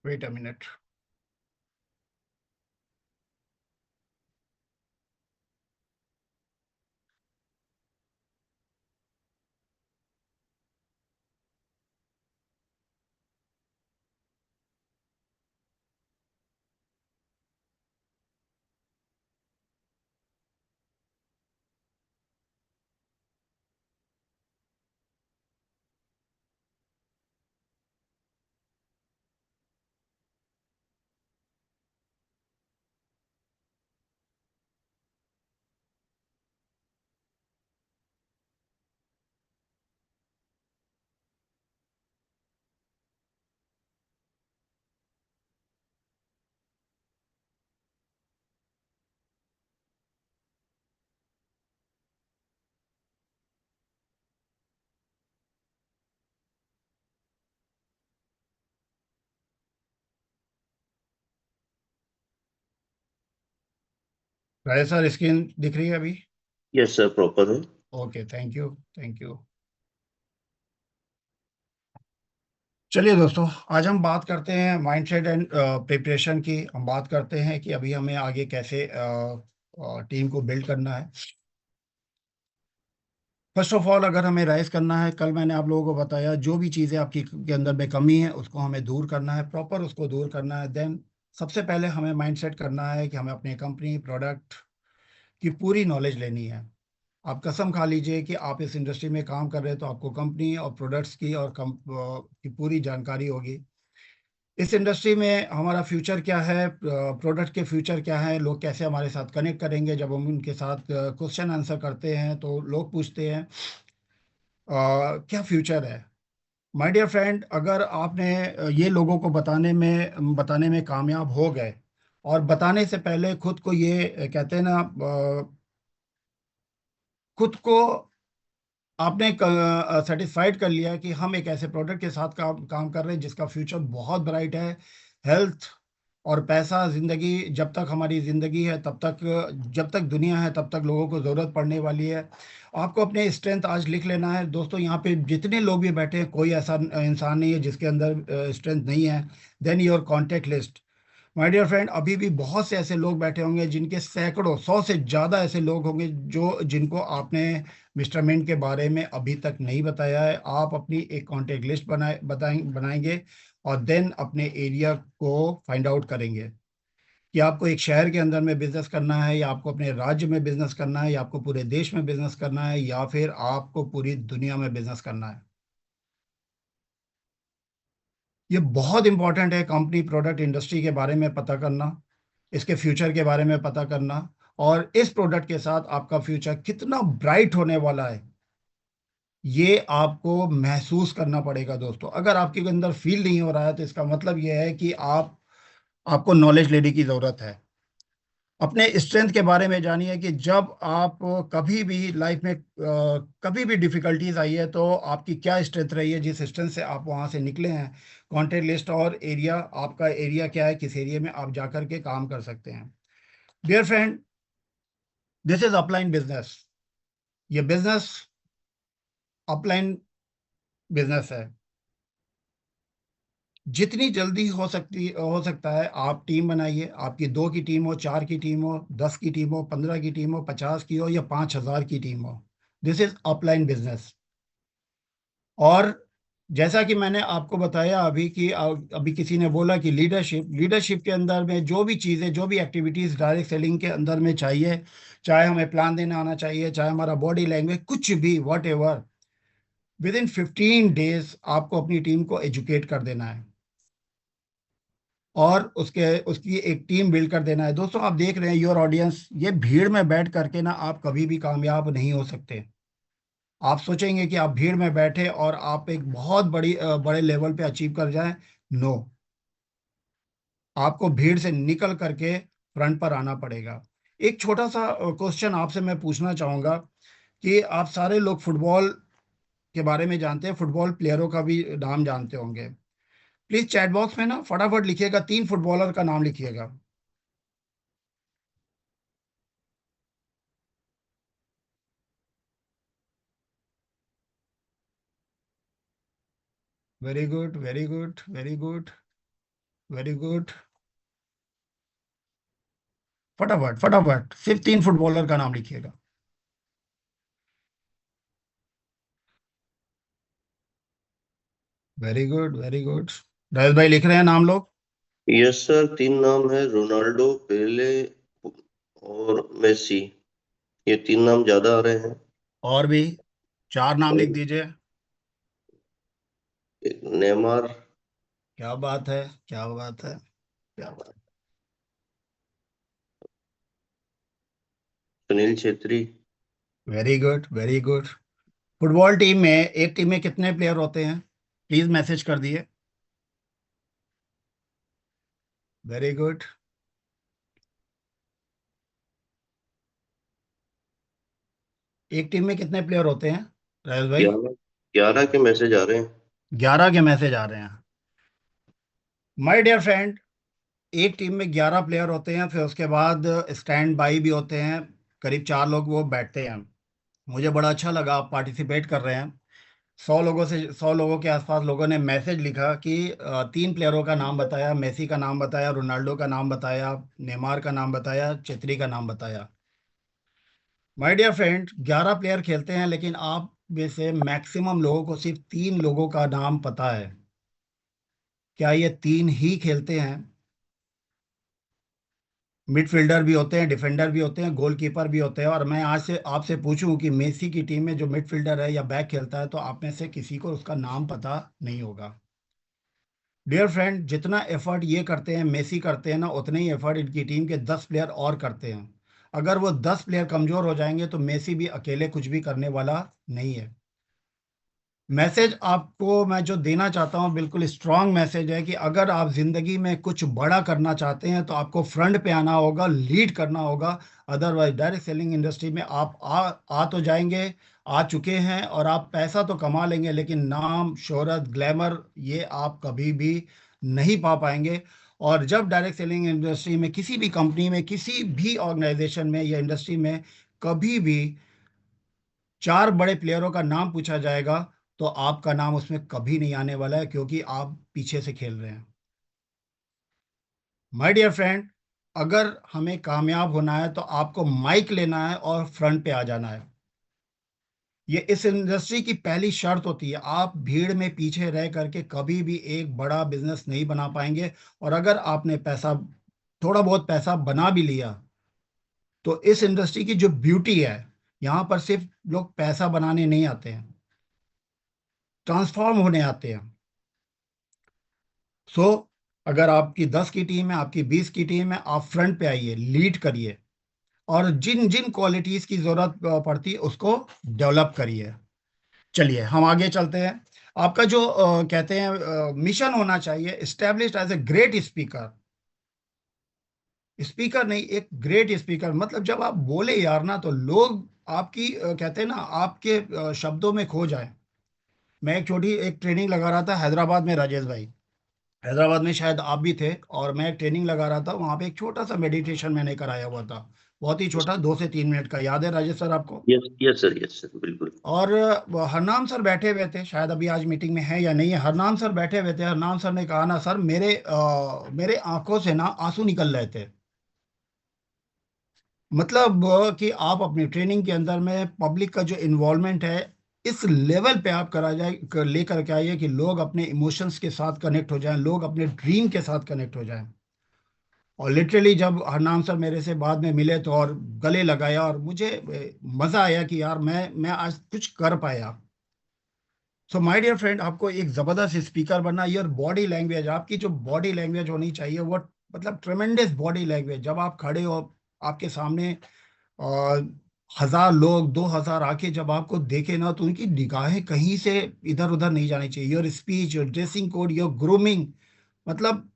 Wait a minute. Rajesh sir, screen दिख रही है अभी? यस सर, प्रॉपर है। Okay, thank you, thank you. चलिए दोस्तों, आज हम बात करते हैं माइंडसेट एंड प्रिपरेशन की। हम बात करते हैं कि अभी हमें आगे कैसे टीम को बिल्ड करना है। फर्स्ट ऑफ ऑल, अगर हमें राइज करना है, कल मैंने आप लोगों को बताया, जो भी चीज़ें आपकी के अंदर में कमी है उसको हमें दूर करना है, प्रॉपर उसको दूर करना है। देन सबसे पहले हमें माइंडसेट करना है कि हमें अपनी कंपनी, प्रोडक्ट की पूरी नॉलेज लेनी है। आप कसम खा लीजिए कि आप इस इंडस्ट्री में काम कर रहे हैं, तो आपको कंपनी और प्रोडक्ट्स की और की पूरी जानकारी होगी। इस इंडस्ट्री में हमारा फ्यूचर क्या है, प्रोडक्ट के फ्यूचर क्या है, लोग कैसे हमारे साथ कनेक्ट करेंगे। जब हम उनके साथ क्वेश्चन आंसर करते हैं, तो लोग पूछते हैं क्या फ्यूचर है। माय डियर फ्रेंड, अगर आपने ये लोगों को बताने में कामयाब हो गए, और बताने से पहले खुद को ये कहते हैं ना, खुद को आपने सेटिस्फाइड कर लिया कि हम एक ऐसे प्रोडक्ट के साथ काम कर रहे हैं जिसका फ्यूचर बहुत ब्राइट है। हेल्थ और पैसा, जिंदगी, जब तक हमारी जिंदगी है तब तक, जब तक दुनिया है तब तक लोगों को ज़रूरत पड़ने वाली है। आपको अपने स्ट्रेंथ आज लिख लेना है दोस्तों। यहाँ पे जितने लोग भी बैठे हैं, कोई ऐसा इंसान नहीं है जिसके अंदर स्ट्रेंथ नहीं है। Then your contact list, my dear friend, अभी भी बहुत से ऐसे लोग बैठे होंगे जिनके सैकड़ों, 100 से ज़्यादा ऐसे लोग होंगे जो जिनको आपने मिस्टर मिंट के बारे में अभी तक नहीं बताया है। आप अपनी एक कॉन्टेक्ट लिस्ट बनाएंगे और देन अपने एरिया को फाइंड आउट करेंगे कि आपको एक शहर के अंदर में बिजनेस करना है, या आपको अपने राज्य में बिजनेस करना है, या आपको पूरे देश में बिजनेस करना है, या फिर आपको पूरी दुनिया में बिजनेस करना है। ये बहुत इंपॉर्टेंट है, कंपनी, प्रोडक्ट, इंडस्ट्री के बारे में पता करना, इसके फ्यूचर के बारे में पता करना, और इस प्रोडक्ट के साथ आपका फ्यूचर कितना ब्राइट होने वाला है ये आपको महसूस करना पड़ेगा दोस्तों। अगर आपके अंदर फील नहीं हो रहा है तो इसका मतलब यह है कि आपको नॉलेज लेने की ज़रूरत है। अपने स्ट्रेंथ के बारे में जानिए कि जब आप कभी भी लाइफ में कभी भी डिफिकल्टीज आई है तो आपकी क्या स्ट्रेंथ रही है, जिस स्ट्रेंथ से आप वहां से निकले हैं। कॉन्टेक्ट लिस्ट और एरिया, आपका एरिया क्या है, किस एरिया में आप जाकर के काम कर सकते हैं। Dear friend, this is upline business. ये बिजनेस अपलाइन बिजनेस है। जितनी जल्दी हो सकता है आप टीम बनाइए। आपकी 2 की टीम हो, 4 की टीम हो, 10 की टीम हो, 15 की टीम हो, 50 की हो, या 5,000 की टीम हो। This is upline business. और जैसा कि मैंने आपको बताया अभी कि अभी किसी ने बोला कि लीडरशिप के अंदर में जो भी चीज़ें, जो भी एक्टिविटीज़ डायरेक्ट सेलिंग के अंदर में चाहिए, चाहे हमें प्लान देना आना चाहिए, चाहे हमारा बॉडी लैंग्वेज, कुछ भी, what ever, with in 15 days आपको अपनी टीम को एजुकेट कर देना है और उसकी एक टीम बिल्ड कर देना है। दोस्तों, आप देख रहे हैं योर ऑडियंस, ये भीड़ में बैठ करके ना आप कभी भी कामयाब नहीं हो सकते। आप सोचेंगे कि आप भीड़ में बैठे और आप एक बहुत बड़े लेवल पे अचीव कर जाएं। नो, आपको भीड़ से निकल करके फ्रंट पर आना पड़ेगा। एक छोटा सा क्वेश्चन आपसे मैं पूछना चाहूंगा कि आप सारे लोग फुटबॉल के बारे में जानते हैं, फुटबॉल प्लेयरों का भी नाम जानते होंगे। प्लीज चैट बॉक्स में ना फटाफट लिखिएगा, 3 फुटबॉलर का नाम लिखिएगा। Very good, very good, very good, very good. फटाफट फटाफट सिर्फ 3 फुटबॉलर का नाम लिखिएगा। Very good, very good. Rajesh भाई लिख रहे हैं नाम लोग। यस सर, 3 नाम है, रोनाल्डो, पेले और मेसी। ये 3 नाम ज्यादा आ रहे हैं। और भी 4 नाम लिख और दीजिए। एक नेमार। क्या बात है, क्या बात है, क्या बात। Sunil Chhetri. Very good, very good. Football team में, एक टीम में कितने प्लेयर होते हैं? प्लीज मैसेज कर दिए। Very good. एक टीम में कितने प्लेयर होते हैं राजेश भाई? 11 11 के मैसेज आ रहे हैं। 11 के मैसेज आ रहे हैं। माय डियर फ्रेंड, एक टीम में 11 प्लेयर होते हैं, फिर उसके बाद स्टैंड बाई भी होते हैं, करीब 4 लोग वो बैठते हैं। मुझे बड़ा अच्छा लगा आप पार्टिसिपेट कर रहे हैं। 100 लोगों के आसपास लोगों ने मैसेज लिखा कि 3 प्लेयरों का नाम बताया, मेसी का नाम बताया, रोनाल्डो का नाम बताया, नेमार का नाम बताया, चेत्री का नाम बताया। माय डियर फ्रेंड, 11 प्लेयर खेलते हैं, लेकिन आप में से मैक्सिमम लोगों को सिर्फ 3 लोगों का नाम पता है। क्या ये 3 ही खेलते हैं? मिडफील्डर भी होते हैं, डिफेंडर भी होते हैं, गोलकीपर भी होते हैं। और मैं आज से आपसे पूछूं कि मेसी की टीम में जो मिडफील्डर है या बैक खेलता है, तो आप में से किसी को उसका नाम पता नहीं होगा। डियर फ्रेंड, जितना एफर्ट ये करते हैं, मेसी करते हैं ना, उतना ही एफर्ट इनकी टीम के 10 प्लेयर और करते हैं। अगर वो 10 प्लेयर कमजोर हो जाएंगे तो मेसी भी अकेले कुछ भी करने वाला नहीं है। मैसेज आपको मैं जो देना चाहता हूँ बिल्कुल स्ट्रांग मैसेज है कि अगर आप जिंदगी में कुछ बड़ा करना चाहते हैं तो आपको फ्रंट पे आना होगा, लीड करना होगा। अदरवाइज डायरेक्ट सेलिंग इंडस्ट्री में आप आ तो जाएंगे, आ चुके हैं, और आप पैसा तो कमा लेंगे, लेकिन नाम, शोहरत, ग्लैमर ये आप कभी भी नहीं पा पाएंगे। और जब डायरेक्ट सेलिंग इंडस्ट्री में, किसी भी कंपनी में, किसी भी ऑर्गेनाइजेशन में या इंडस्ट्री में कभी भी चार बड़े प्लेयरों का नाम पूछा जाएगा तो आपका नाम उसमें कभी नहीं आने वाला है, क्योंकि आप पीछे से खेल रहे हैं। माय डियर फ्रेंड, अगर हमें कामयाब होना है तो आपको माइक लेना है और फ्रंट पे आ जाना है। ये इस इंडस्ट्री की पहली शर्त होती है। आप भीड़ में पीछे रह करके कभी भी एक बड़ा बिजनेस नहीं बना पाएंगे। और अगर आपने पैसा, थोड़ा बहुत पैसा बना भी लिया, तो इस इंडस्ट्री की जो ब्यूटी है, यहाँ पर सिर्फ लोग पैसा बनाने नहीं आते हैं, ट्रांसफॉर्म होने आते हैं। सो अगर आपकी 10 की टीम है, आपकी 20 की टीम है, आप फ्रंट पे आइए, लीड करिए, और जिन जिन क्वालिटीज की जरूरत पड़ती है उसको डेवलप करिए। चलिए हम आगे चलते हैं। आपका जो कहते हैं मिशन होना चाहिए, established as a great speaker. Speaker नहीं, एक ग्रेट स्पीकर। मतलब जब आप बोले यार ना, तो लोग आपकी कहते हैं ना, आपके शब्दों में खो जाए। मैं एक छोटी एक ट्रेनिंग लगा रहा था हैदराबाद में, राजेश भाई, हैदराबाद में शायद आप भी थे, और मैं एक ट्रेनिंग लगा रहा था वहां पे। एक छोटा सा मेडिटेशन मैंने कराया हुआ था, बहुत ही छोटा, 2 से 3 मिनट का। याद है राजेश सर आपको? यस यस सर, बिल्कुल। और हरनाम सर बैठे हुए थे, शायद अभी आज मीटिंग में है या नहीं है। हरनाम सर बैठे हुए थे। हरनाम सर ने कहा ना, सर मेरे आंखों से ना आंसू निकल रहे थे। मतलब कि आप अपनी ट्रेनिंग के अंदर में पब्लिक का जो इन्वॉल्वमेंट है, इस लेवल पे आप करा जाए, लेकर के आइए कि लोग अपने इमोशंस के साथ कनेक्ट हो जाएं, लोग अपने ड्रीम के साथ कनेक्ट हो जाएं। और लिटरली जब हरनाम सर मेरे से बाद में मिले तो, और गले लगाया, और मुझे मजा आया कि यार मैं आज कुछ कर पाया। सो माय डियर फ्रेंड, आपको एक जबरदस्त स्पीकर बनना। योर बॉडी लैंग्वेज, आपकी जो बॉडी लैंग्वेज होनी चाहिए वो, मतलब ट्रेमेंडस बॉडी लैंग्वेज। जब आप खड़े हो, आपके सामने और 1,000 लोग, 2,000 आके जब आपको देखे ना, तो उनकी निगाहें कहीं से इधर उधर नहीं जानी चाहिए। Your speech, your dressing code, your grooming, मतलब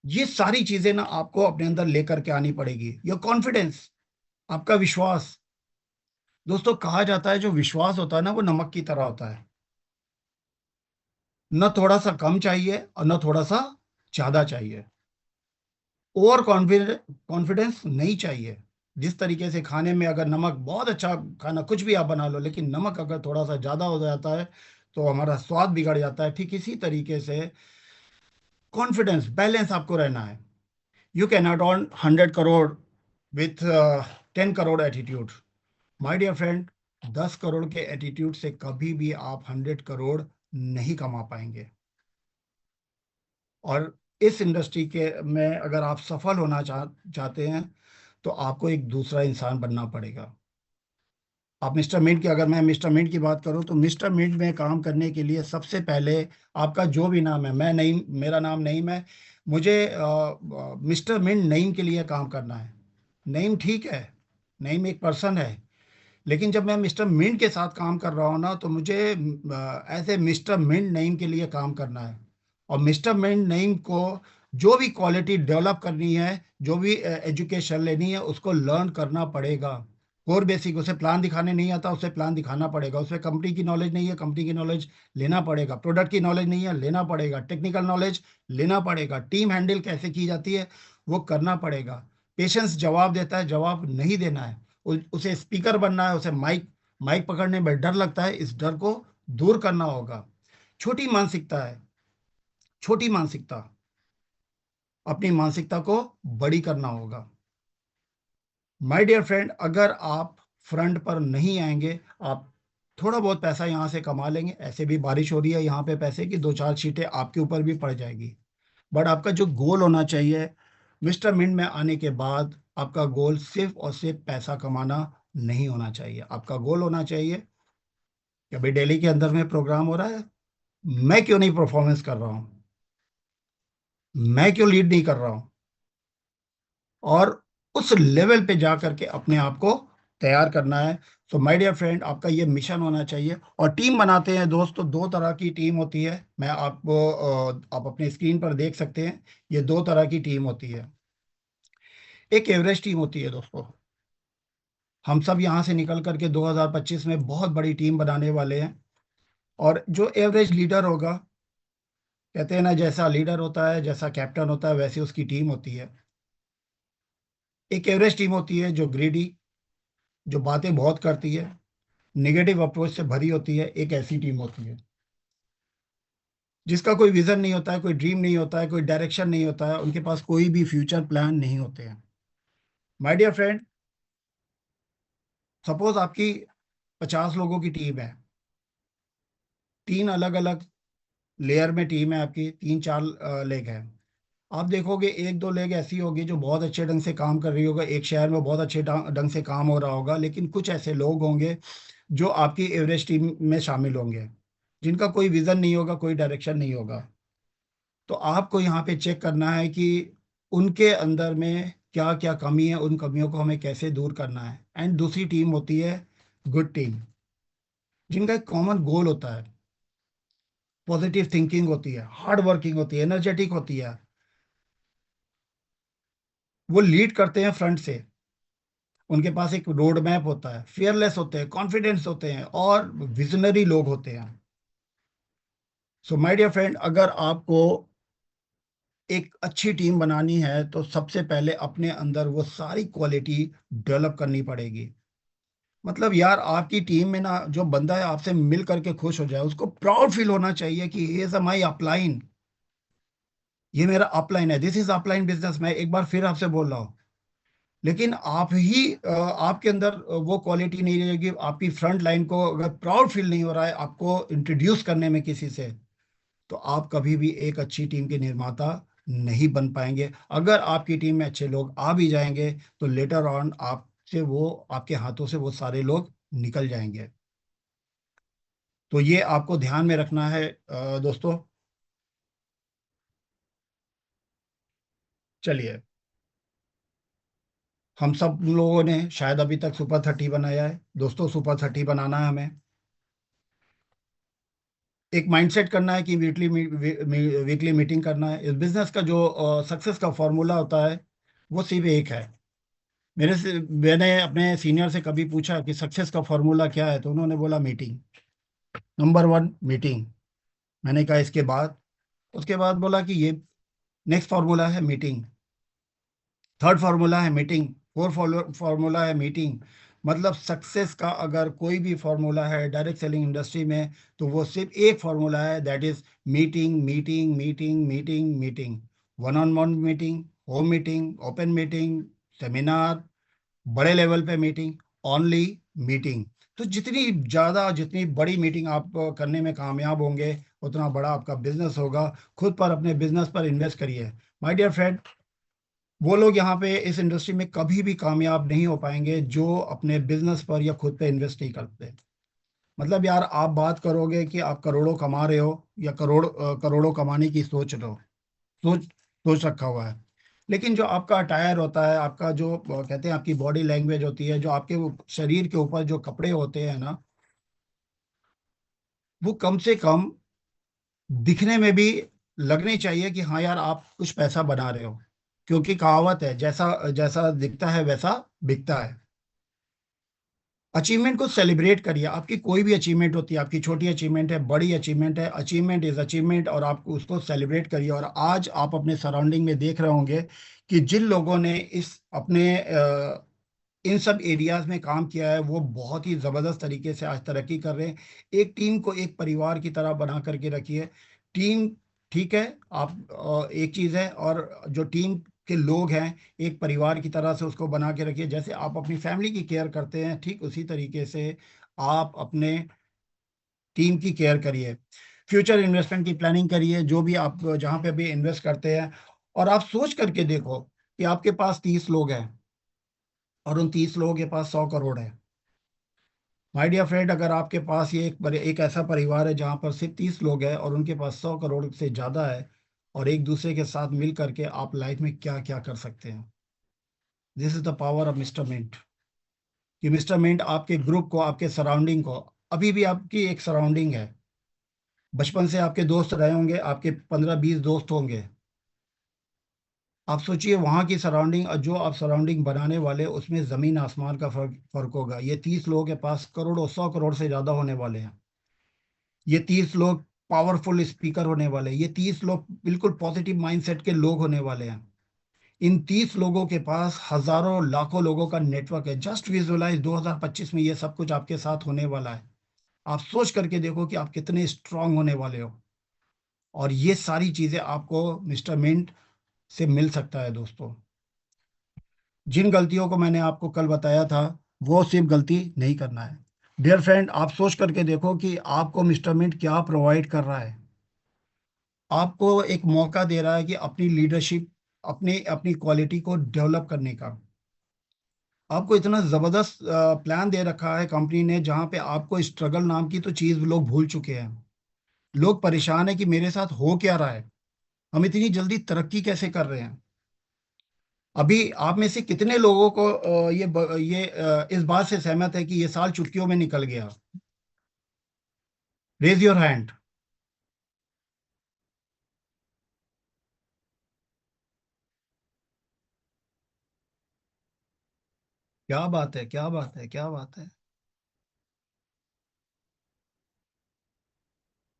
ये सारी चीजें ना आपको अपने अंदर लेकर के आनी पड़ेगी। योर कॉन्फिडेंस, आपका विश्वास। दोस्तों, कहा जाता है जो विश्वास होता है ना, वो नमक की तरह होता है। न थोड़ा सा कम चाहिए और न थोड़ा सा ज्यादा चाहिए। ओवर कॉन्फिडेंस नहीं चाहिए। जिस तरीके से खाने में अगर नमक, बहुत अच्छा खाना कुछ भी आप बना लो, लेकिन नमक अगर थोड़ा सा ज्यादा हो जाता है तो हमारा स्वाद बिगड़ जाता है। ठीक इसी तरीके से कॉन्फिडेंस, बैलेंस आपको रहना है। You can not earn 100 crore with 10 crore attitude. My dear friend, 10 crore के एटीट्यूड से कभी भी आप 100 करोड़ नहीं कमा पाएंगे। और इस इंडस्ट्री के में अगर आप सफल होना चाहते हैं तो आपको एक दूसरा इंसान बनना पड़ेगा। आप मिस्टर मिंट की, अगर मैं मिस्टर मिंट की बात करूं, तो मिस्टर मिंट में काम करने के लिए सबसे पहले आपका जो भी नाम है, मैं नईम, मेरा नाम नईम है, मुझे मिस्टर मिंट नईम के लिए काम करना है। नईम ठीक है, नईम एक पर्सन है, लेकिन जब मैं मिस्टर मिंट के साथ काम कर रहा हूँ ना, तो मुझे ऐसे मिस्टर मिंट नईम के लिए काम करना है। और मिस्टर मिंट नईम को जो भी क्वालिटी डेवलप करनी है, जो भी एजुकेशन लेनी है, उसको लर्न करना पड़ेगा। कोर बेसिक, उसे प्लान दिखाने नहीं आता, उसे प्लान दिखाना पड़ेगा। उसे कंपनी की नॉलेज नहीं है, कंपनी की नॉलेज लेना पड़ेगा। प्रोडक्ट की नॉलेज नहीं है, लेना पड़ेगा। टेक्निकल नॉलेज लेना पड़ेगा। टीम हैंडल कैसे की जाती है वो करना पड़ेगा। पेशेंस जवाब देता है, जवाब नहीं देना है। उसे स्पीकर बनना है, उसे माइक माइक पकड़ने में डर लगता है, इस डर को दूर करना होगा। छोटी मानसिकता है, छोटी मानसिकता, अपनी मानसिकता को बड़ी करना होगा। माय डियर फ्रेंड, अगर आप फ्रंट पर नहीं आएंगे, आप थोड़ा बहुत पैसा यहाँ से कमा लेंगे। ऐसे भी बारिश हो रही है यहाँ पे पैसे की, 2-4 छींटे आपके ऊपर भी पड़ जाएगी। बट आपका जो गोल होना चाहिए, मिस्टर मिंट में आने के बाद आपका गोल सिर्फ और सिर्फ पैसा कमाना नहीं होना चाहिए। आपका गोल होना चाहिए कि अभी दिल्ली के अंदर में प्रोग्राम हो रहा है, मैं क्यों नहीं परफॉर्मेंस कर रहा हूँ, मैं क्यों लीड नहीं कर रहा हूँ। और उस लेवल पे जा करके अपने आप को तैयार करना है। सो माय डियर फ्रेंड, आपका ये मिशन होना चाहिए। और टीम बनाते हैं दोस्त, तो दो तरह की टीम होती है। मैं आपको आप अपने स्क्रीन पर देख सकते हैं, ये दो तरह की टीम होती है। एक एवरेज टीम होती है दोस्तों। हम सब यहाँ से निकल करके 2025 में बहुत बड़ी टीम बनाने वाले हैं। और जो एवरेज लीडर होगा, कहते हैं ना, जैसा लीडर होता है, जैसा कैप्टन होता है, वैसी उसकी टीम होती है। एक एवरेज टीम होती है जो ग्रीडी, जो बातें बहुत करती है, नेगेटिव अप्रोच से भरी होती है। एक ऐसी टीम होती है जिसका कोई विजन नहीं होता है, कोई ड्रीम नहीं होता है, कोई डायरेक्शन नहीं होता है, उनके पास कोई भी फ्यूचर प्लान नहीं होते हैं। माय डियर फ्रेंड, सपोज आपकी 50 लोगों की टीम है, तीन अलग अलग लेयर में टीम है आपकी, तीन चार लेग है। आप देखोगे एक दो लेग ऐसी होगी जो बहुत अच्छे ढंग से काम कर रही होगा, एक शहर में बहुत अच्छे ढंग से काम हो रहा होगा, लेकिन कुछ ऐसे लोग होंगे जो आपकी एवरेज टीम में शामिल होंगे, जिनका कोई विजन नहीं होगा, कोई डायरेक्शन नहीं होगा। तो आपको यहाँ पे चेक करना है कि उनके अंदर में क्या क्या कमी है, उन कमियों को हमें कैसे दूर करना है। एंड दूसरी टीम होती है गुड टीम, जिनका एक कॉमन गोल होता है, पॉजिटिव थिंकिंग होती है, हार्ड वर्किंग होती है, एनर्जेटिक होती है। वो लीड करते हैं फ्रंट से, उनके पास एक रोड मैप होता है, फियरलेस होते हैं, कॉन्फिडेंस होते हैं, और विजनरी लोग होते हैं। सो माय डियर फ्रेंड, अगर आपको एक अच्छी टीम बनानी है तो सबसे पहले अपने अंदर वो सारी क्वालिटी डेवलप करनी पड़ेगी। मतलब यार, आपकी टीम में ना जो बंदा है आपसे मिल करके खुश हो जाए, उसको प्राउड फील होना चाहिए कि ये इज माई अपलाइन, ये मेरा अपलाइन है, दिस इज अपलाइन बिजनेस। मैं एक बार फिर आपसे बोल रहा हूँ। लेकिन आप ही आपके अंदर वो क्वालिटी नहीं रहेगी, आपकी फ्रंट लाइन को अगर प्राउड फील नहीं हो रहा है आपको इंट्रोड्यूस करने में किसी से, तो आप कभी भी एक अच्छी टीम के निर्माता नहीं बन पाएंगे। अगर आपकी टीम में अच्छे लोग आ भी जाएंगे तो लेटर ऑन आपसे वो, आपके हाथों से वो सारे लोग निकल जाएंगे। तो ये आपको ध्यान में रखना है दोस्तों। चलिए, हम सब लोगों ने शायद अभी तक सुपर 30 बनाया है दोस्तों। सुपर 30 बनाना है हमें। एक माइंडसेट करना है कि वीकली मीटिंग करना है। इस बिजनेस का जो सक्सेस का फॉर्मूला होता है वो सिर्फ एक है। मैंने अपने सीनियर से कभी पूछा कि सक्सेस का फॉर्मूला क्या है, तो उन्होंने बोला मीटिंग, नंबर वन मीटिंग। मैंने कहा इसके बाद, उसके बाद बोला कि ये नेक्स्ट फार्मूला है मीटिंग, थर्ड फार्मूला है मीटिंग, फोर्थ फार्मूला है मीटिंग। मतलब सक्सेस का अगर कोई भी फार्मूला है डायरेक्ट सेलिंग इंडस्ट्री में, तो वो सिर्फ एक फार्मूला है, that is meeting meeting meeting meeting meeting. One on one meeting, home meeting, open meeting, seminar, बड़े लेवल पे मीटिंग, ओनली मीटिंग। तो जितनी ज़्यादा, जितनी बड़ी मीटिंग आप करने में कामयाब होंगे, उतना बड़ा आपका बिजनेस होगा। खुद पर, अपने बिजनेस पर इन्वेस्ट करिए माय डियर फ्रेंड। वो लोग यहाँ पे इस इंडस्ट्री में कभी भी कामयाब नहीं हो पाएंगे जो अपने बिजनेस पर या खुद पे इन्वेस्ट नहीं करते। मतलब यार, आप बात करोगे कि आप करोड़ों कमा रहे हो या करोड़ों कमाने की सोच रहे हो, सोच सोच रखा हुआ है, लेकिन जो आपका अटायर होता है, आपका जो कहते हैं आपकी बॉडी लैंग्वेज होती है, जो आपके शरीर के ऊपर जो कपड़े होते हैं ना, वो कम से कम दिखने में भी लगने चाहिए कि हाँ यार, आप कुछ पैसा बना रहे हो। क्योंकि कहावत है, जैसा जैसा दिखता है वैसा बिकता है। अचीवमेंट को सेलिब्रेट करिए। आपकी कोई भी अचीवमेंट होती है, आपकी छोटी अचीवमेंट है, बड़ी अचीवमेंट है, अचीवमेंट इज अचीवमेंट, और आप उसको सेलिब्रेट करिए। और आज आप अपने सराउंडिंग में देख रहे होंगे कि जिन लोगों ने इस अपने इन सब एरियाज में काम किया है, वो बहुत ही ज़बरदस्त तरीके से आज तरक्की कर रहे हैं। एक टीम को एक परिवार की तरह बना करके रखिए। टीम ठीक है, आप एक चीज़ है, और जो टीम के लोग हैं, एक परिवार की तरह से उसको बना के रखिए। जैसे आप अपनी फैमिली की केयर करते हैं, ठीक उसी तरीके से आप अपने टीम की केयर करिए। फ्यूचर इन्वेस्टमेंट की प्लानिंग करिए, जो भी आप जहाँ पे भी इन्वेस्ट करते हैं। और आप सोच करके देखो कि आपके पास 30 लोग हैं और उन 30 लोगों के पास 100 करोड़ है। माय डियर फ्रेंड, अगर आपके पास ये एक ऐसा परिवार है जहाँ पर सिर्फ 30 लोग हैं और उनके पास 100 करोड़ से ज़्यादा है, और एक दूसरे के साथ मिल करके आप लाइफ में क्या क्या कर सकते हैं। This is the power of Mr Mint. कि मिस्टर मिंट आपके ग्रुप को, आपके सराउंडिंग को, अभी भी आपकी एक सराउंडिंग है, बचपन से आपके दोस्त रहे होंगे, आपके 15-20 दोस्त होंगे। आप सोचिए वहां की सराउंडिंग और जो आप सराउंडिंग बनाने वाले, उसमें जमीन आसमान का फर्क होगा। ये 30 लोगों के पास करोड़ों, 100 करोड़ से ज्यादा होने वाले हैं। ये 30 लोग पावरफुल स्पीकर होने वाले हैं। ये 30 लोग बिल्कुल पॉजिटिव माइंडसेट के लोग होने वाले हैं। इन 30 लोगों के पास हजारों लाखों लोगों का नेटवर्क है। जस्ट विजुअलाइज 2025 में ये सब कुछ आपके साथ होने वाला है। आप सोच करके देखो कि आप कितने स्ट्रांग होने वाले हो। और ये सारी चीजें आपको मिस्टर मिंट से मिल सकता है दोस्तों। जिन गलतियों को मैंने आपको कल बताया था, वो सिर्फ गलती नहीं करना है। डियर फ्रेंड, आप सोच करके देखो कि आपको मिस्टर मिंट क्या प्रोवाइड कर रहा है। आपको एक मौका दे रहा है कि अपनी लीडरशिप, अपनी अपनी क्वालिटी को डेवलप करने का। आपको इतना जबरदस्त प्लान दे रखा है कंपनी ने, जहां पे आपको स्ट्रगल नाम की तो चीज लोग भूल चुके हैं। लोग परेशान है कि मेरे साथ हो क्या रहा है, हम इतनी जल्दी तरक्की कैसे कर रहे हैं। अभी आप में से कितने लोगों को इस बात से सहमत है कि ये साल चुटकियों में निकल गया? Raise your hand. क्या बात है, क्या बात है, क्या बात है।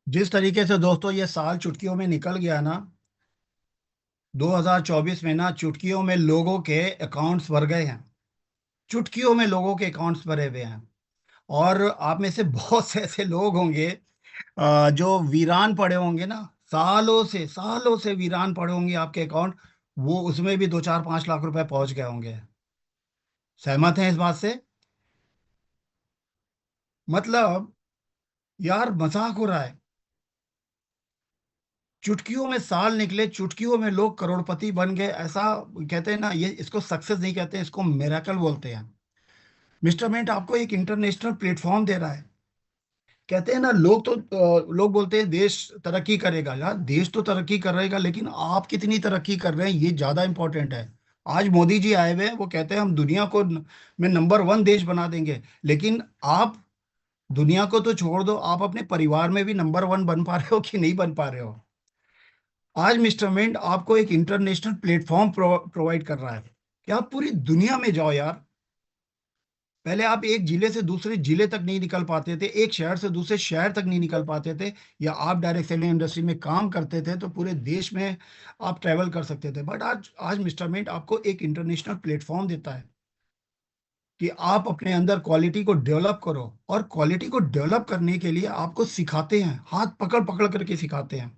जिस तरीके से दोस्तों ये साल चुटकियों में निकल गया ना, 2024 में ना चुटकियों में लोगों के अकाउंट्स भर गए हैं। चुटकियों में लोगों के अकाउंट्स भरे हुए हैं। और आप में से बहुत से ऐसे लोग होंगे जो वीरान पड़े होंगे ना, सालों से वीरान पड़े होंगे आपके अकाउंट। वो उसमें भी 2-4-5 लाख रुपए पहुंच गए होंगे। सहमत हैं इस बात से? मतलब यार मजाक हो रहा है। चुटकियों में साल निकले, चुटकियों में लोग करोड़पति बन गए, ऐसा कहते हैं ना, ये इसको सक्सेस नहीं कहते, इसको मिरेकल बोलते हैं। मिस्टर मिंट आपको एक इंटरनेशनल प्लेटफॉर्म दे रहा है। कहते हैं ना, लोग बोलते हैं देश तरक्की करेगा। यार देश तो तरक्की करेगा, लेकिन आप कितनी तरक्की कर रहे हैं ये ज्यादा इंपॉर्टेंट है। आज मोदी जी आए हुए हैं, वो कहते हैं हम दुनिया को में नंबर 1 देश बना देंगे। लेकिन आप दुनिया को तो छोड़ दो, आप अपने परिवार में भी नंबर 1 बन पा रहे हो कि नहीं बन पा रहे हो? आज मिस्टर मिंट आपको एक इंटरनेशनल प्लेटफॉर्म प्रोवाइड कर रहा है कि आप पूरी दुनिया में जाओ यार। पहले आप एक जिले से दूसरे जिले तक नहीं निकल पाते थे, एक शहर से दूसरे शहर तक नहीं निकल पाते थे, या आप डायरेक्ट सेलिंग इंडस्ट्री में काम करते थे तो पूरे देश में आप ट्रैवल कर सकते थे। बट आज आज मिस्टर मिंट आपको एक इंटरनेशनल प्लेटफॉर्म देता है कि आप अपने अंदर क्वालिटी को डेवलप करो। और क्वालिटी को डेवलप करने के लिए आपको सिखाते हैं, हाथ पकड़ पकड़ करके सिखाते हैं।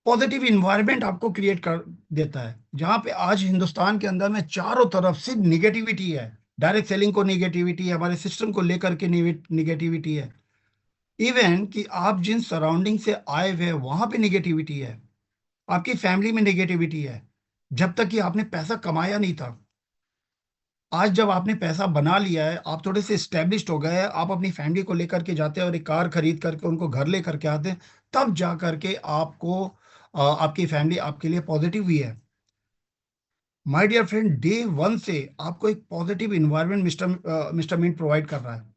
पॉजिटिव इन्वायरमेंट आपको क्रिएट कर देता है, जहां पे आज हिंदुस्तान के अंदर में चारों तरफ से निगेटिविटी है। डायरेक्ट सेलिंग को निगेटिविटी है, हमारे सिस्टम को लेकर के निगेटिविटी है। इवन कि आप जिन सराउंडिंग से आए हुए हैं वहां पे निगेटिविटी है। आपकी फैमिली में निगेटिविटी है, जब तक कि आपने पैसा कमाया नहीं था। आज जब आपने पैसा बना लिया है, आप थोड़े से स्टेब्लिश्ड हो गए हैं, आप अपनी फैमिली को लेकर के जाते हैं और एक कार खरीद करके उनको घर लेकर के आते हैं, तब जा करके आपको आपकी फैमिली आपके लिए पॉजिटिव हुई है। माय डियर फ्रेंड, डे 1 से आपको एक positive environment Mr Mint provide कर रहा है।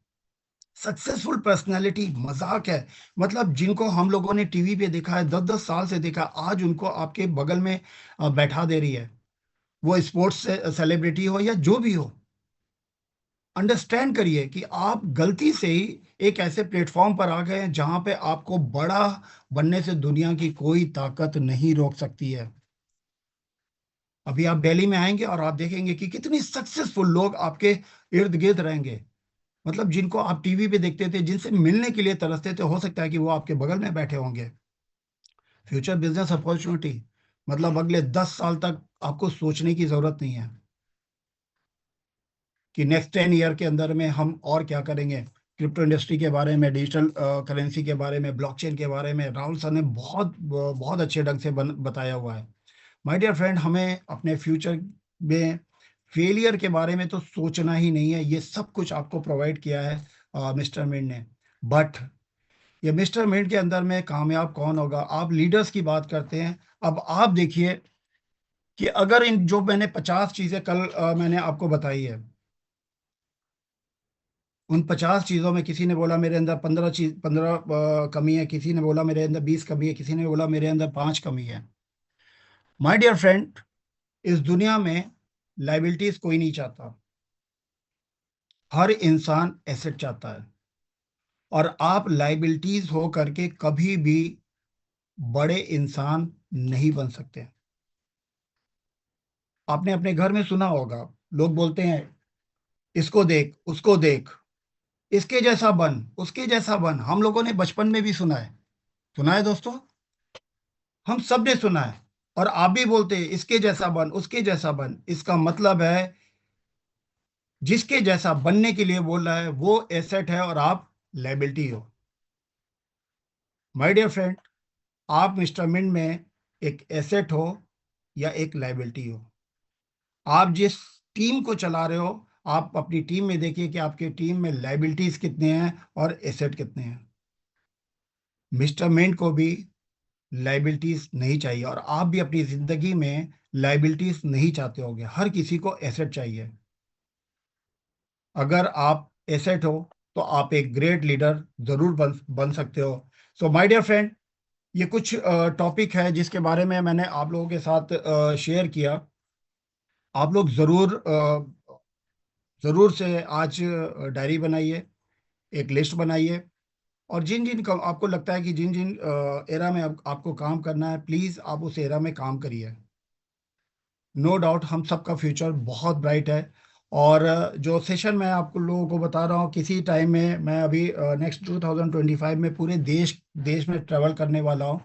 सक्सेसफुल पर्सनैलिटी मजाक है। मतलब जिनको हम लोगों ने टीवी पे देखा है, 10-10 साल से देखा, आज उनको आपके बगल में बैठा दे रही है। वो स्पोर्ट्स सेलिब्रिटी हो या जो भी हो। अंडरस्टैंड करिए कि आप गलती से ही एक ऐसे प्लेटफॉर्म पर आ गए हैं जहां पे आपको बड़ा बनने से दुनिया की कोई ताकत नहीं रोक सकती है। अभी आप दिल्ली में आएंगे और आप देखेंगे कि कितनी सक्सेसफुल लोग आपके इर्द गिर्द रहेंगे। मतलब जिनको आप टीवी पे देखते थे, जिनसे मिलने के लिए तरसते थे, हो सकता है कि वो आपके बगल में बैठे होंगे। फ्यूचर बिजनेस अपॉर्चुनिटी, मतलब अगले 10 साल तक आपको सोचने की जरूरत नहीं है कि नेक्स्ट 10 ईयर के अंदर में हम और क्या करेंगे। क्रिप्टो इंडस्ट्री के बारे में, डिजिटल करेंसी के बारे में, ब्लॉकचेन के बारे में राहुल सर ने बहुत बहुत अच्छे ढंग से बताया हुआ है। माय डियर फ्रेंड, हमें अपने फ्यूचर में फेलियर के बारे में तो सोचना ही नहीं है। ये सब कुछ आपको प्रोवाइड किया है मिस्टर मिंट ने। बट ये मिस्टर मिंट के अंदर में कामयाब कौन होगा? आप लीडर्स की बात करते हैं। अब आप देखिए कि अगर इन जो मैंने 50 चीजें कल मैंने आपको बताई है, उन 50 चीजों में किसी ने बोला मेरे अंदर 15 कमी है, किसी ने बोला मेरे अंदर 20 कमी है, किसी ने बोला मेरे अंदर 5 कमी है। माय डियर फ्रेंड, इस दुनिया में लाइबिलिटीज कोई नहीं चाहता, हर इंसान एसेट चाहता है। और आप लाइबिलिटीज हो करके कभी भी बड़े इंसान नहीं बन सकते। आपने अपने घर में सुना होगा, लोग बोलते हैं इसको देख उसको देख, इसके जैसा बन उसके जैसा बन। हम लोगों ने बचपन में भी सुना है दोस्तों, हम सब ने सुना है। और आप भी बोलते हैं इसके जैसा बन उसके जैसा बन। इसका मतलब है जिसके जैसा बनने के लिए बोल रहा है वो एसेट है और आप लायबिलिटी हो। माय डियर फ्रेंड, आप मिस्टर मिंट में एक एसेट हो या एक लायबिलिटी हो। आप जिस टीम को चला रहे हो, आप अपनी टीम में देखिए कि आपकी टीम में लायबिलिटीज कितने हैं और एसेट कितने हैं। मिस्टर मिंट को भी लाइबिलिटीज नहीं चाहिए, और आप भी अपनी जिंदगी में लाइबिलिटीज नहीं चाहते होगे। हर किसी को एसेट चाहिए। अगर आप एसेट हो तो आप एक ग्रेट लीडर जरूर बन सकते हो। सो माय डियर फ्रेंड, ये कुछ टॉपिक है जिसके बारे में मैंने आप लोगों के साथ शेयर किया। आप लोग जरूर से आज डायरी बनाइए, एक लिस्ट बनाइए, और जिन जिन आपको लगता है कि जिन जिन एरा में आपको काम करना है, प्लीज़ आप उस एरा में काम करिए। नो डाउट हम सबका फ्यूचर बहुत ब्राइट है। और जो सेशन मैं आपको लोगों को बता रहा हूँ, किसी टाइम में मैं अभी नेक्स्ट 2025 में पूरे देश देश में ट्रेवल करने वाला हूँ।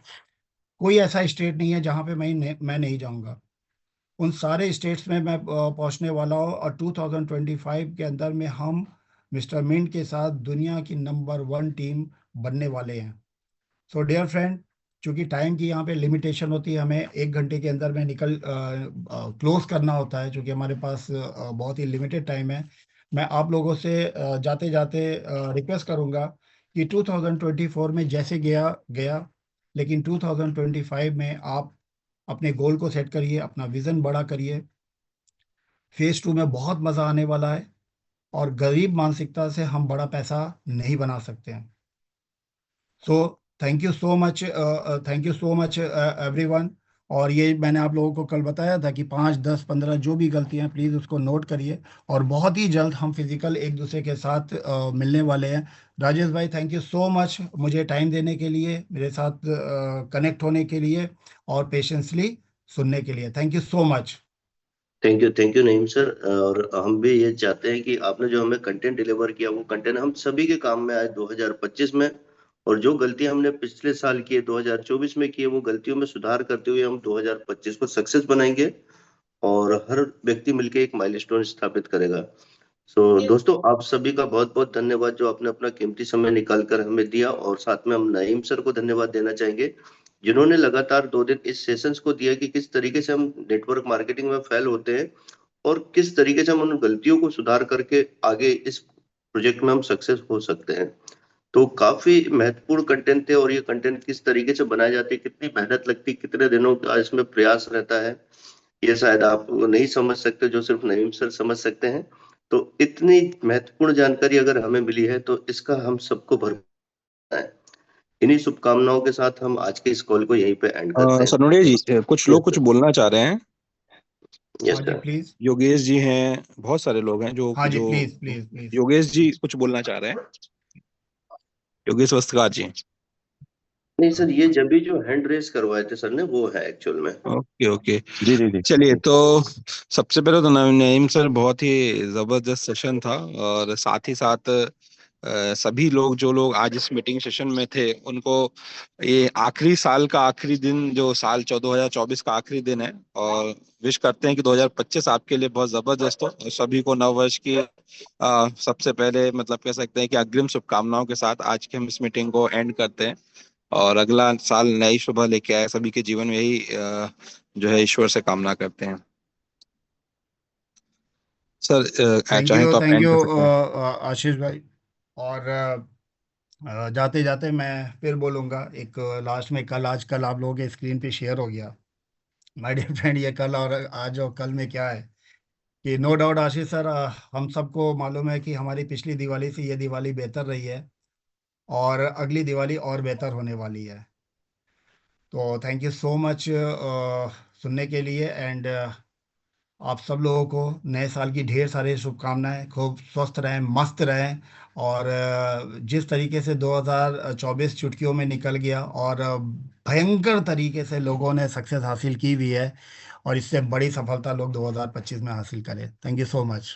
कोई ऐसा स्टेट नहीं है जहाँ पे मैं नहीं जाऊँगा। उन सारे स्टेट्स में मैं पहुँचने वाला हूँ, और 2025 के अंदर में हम मिस्टर मिंट के साथ दुनिया की नंबर 1 टीम बनने वाले हैं। सो डियर फ्रेंड, चूंकि टाइम की यहाँ पे लिमिटेशन होती है, हमें 1 घंटे के अंदर में निकल क्लोज करना होता है, क्योंकि हमारे पास बहुत ही लिमिटेड टाइम है। मैं आप लोगों से जाते जाते रिक्वेस्ट करूंगा कि 2024 में जैसे गया गया, लेकिन 2025 में आप अपने गोल को सेट करिए, अपना विजन बड़ा करिए। फेज 2 में बहुत मज़ा आने वाला है, और गरीब मानसिकता से हम बड़ा पैसा नहीं बना सकते हैं। So thank you so much everyone. और ये मैंने आप लोगों को कल बताया था कि 5, 10, 15 जो भी गलतियां, प्लीज़ उसको नोट करिए। और बहुत ही जल्द हम फिजिकल एक दूसरे के साथ मिलने वाले हैं। राजेश भाई, थैंक यू सो मच मुझे टाइम देने के लिए, मेरे साथ कनेक्ट होने के लिए, और पेशेंसली सुनने के लिए। Thank you so much. Thank you Naeem sir. और हम भी ये चाहते हैं कि आपने जो हमें कंटेंट डिलीवर किया वो कंटेंट हम सभी के काम में आए 2025 में। और जो गलतियां हमने पिछले साल की 2024 में की है, वो गलतियों में सुधार करते हुए हम 2025 को सक्सेस बनाएंगे। और हर व्यक्ति मिलकर एक माइलस्टोन स्थापित करेगा। दोस्तों, आप सभी का बहुत बहुत धन्यवाद जो आपने अपना कीमती समय निकाल कर हमें दिया। और साथ में हम नईम सर को धन्यवाद देना चाहेंगे, जिन्होंने लगातार 2 दिन इस सेशंस को दिया कि किस तरीके से हम नेटवर्क मार्केटिंग में फेल होते हैं और किस तरीके से हम उन गलतियों को सुधार करके आगे इस प्रोजेक्ट में हम सक्सेस हो सकते हैं। तो काफी महत्वपूर्ण कंटेंट थे, और ये कंटेंट किस तरीके से बनाए जाते हैं, कितनी मेहनत लगती है, कितने दिनों का इसमें प्रयास रहता है, ये शायद आप नहीं समझ सकते, जो सिर्फ नईम सर समझ सकते हैं। तो इतनी महत्वपूर्ण जानकारी अगर हमें मिली है तो इसका हम सबको भरपूर है। इन्हीं शुभकामनाओं के साथ हम आज के इस कॉल को यहीं पे एंड करते हैं। सनोडिया जी, कुछ यस लोग कुछ सर। बोलना चाह रहे हैं। यस हाँ जी सर। प्लीज़। योगेश जी हैं, बहुत सारे लोग हैं जो हाँ जी, जो please please please. Yogesh ji कुछ बोलना चाह रहे हैं। योगेश वस्त्रकार जी। नहीं सर, ये जब भी जो हैंड रेस करवाए थे सर ने, वो है एक्चुअल में। Okay okay. जी जी जी। चलिए, तो सबसे पहले तो नईम सर, बहुत ही जबरदस्त सेशन था। और साथ ही साथ सभी लोग जो लोग आज इस मीटिंग सेशन में थे, उनको ये आखिरी साल का आखिरी दिन, जो साल 2024 का आखिरी दिन है, और विश करते हैं कि 2025 आपके लिए बहुत जबरदस्त हो। और सभी को नव वर्ष की सबसे पहले मतलब कह सकते हैं कि अग्रिम शुभकामनाओं के साथ आज की हम इस मीटिंग को एंड करते हैं। और अगला साल नई शुभ लेके आए, सभी के जीवन में यही जो है ईश्वर से कामना करते हैं। सर, चाहे तो आप थैंक एंड यू कर सकते हैं। आशीष भाई। और जाते जाते मैं फिर बोलूँगा, एक लास्ट में, कल आजकल आप लोगों के स्क्रीन पे शेयर हो गया माय डियर फ्रेंड, ये कल और आज और कल में क्या है कि नो डाउट आशीष सर, हम सबको मालूम है कि हमारी पिछली दिवाली से ये दिवाली बेहतर रही है और अगली दिवाली और बेहतर होने वाली है। तो थैंक यू सो मच सुनने के लिए। एंड आप सब लोगों को नए साल की ढेर सारी शुभकामनाएं। खूब स्वस्थ रहें, मस्त रहें। और जिस तरीके से 2024 चुटकियों में निकल गया और भयंकर तरीके से लोगों ने सक्सेस हासिल की हुई है, और इससे बड़ी सफलता लोग 2025 में हासिल करें। Thank you so much.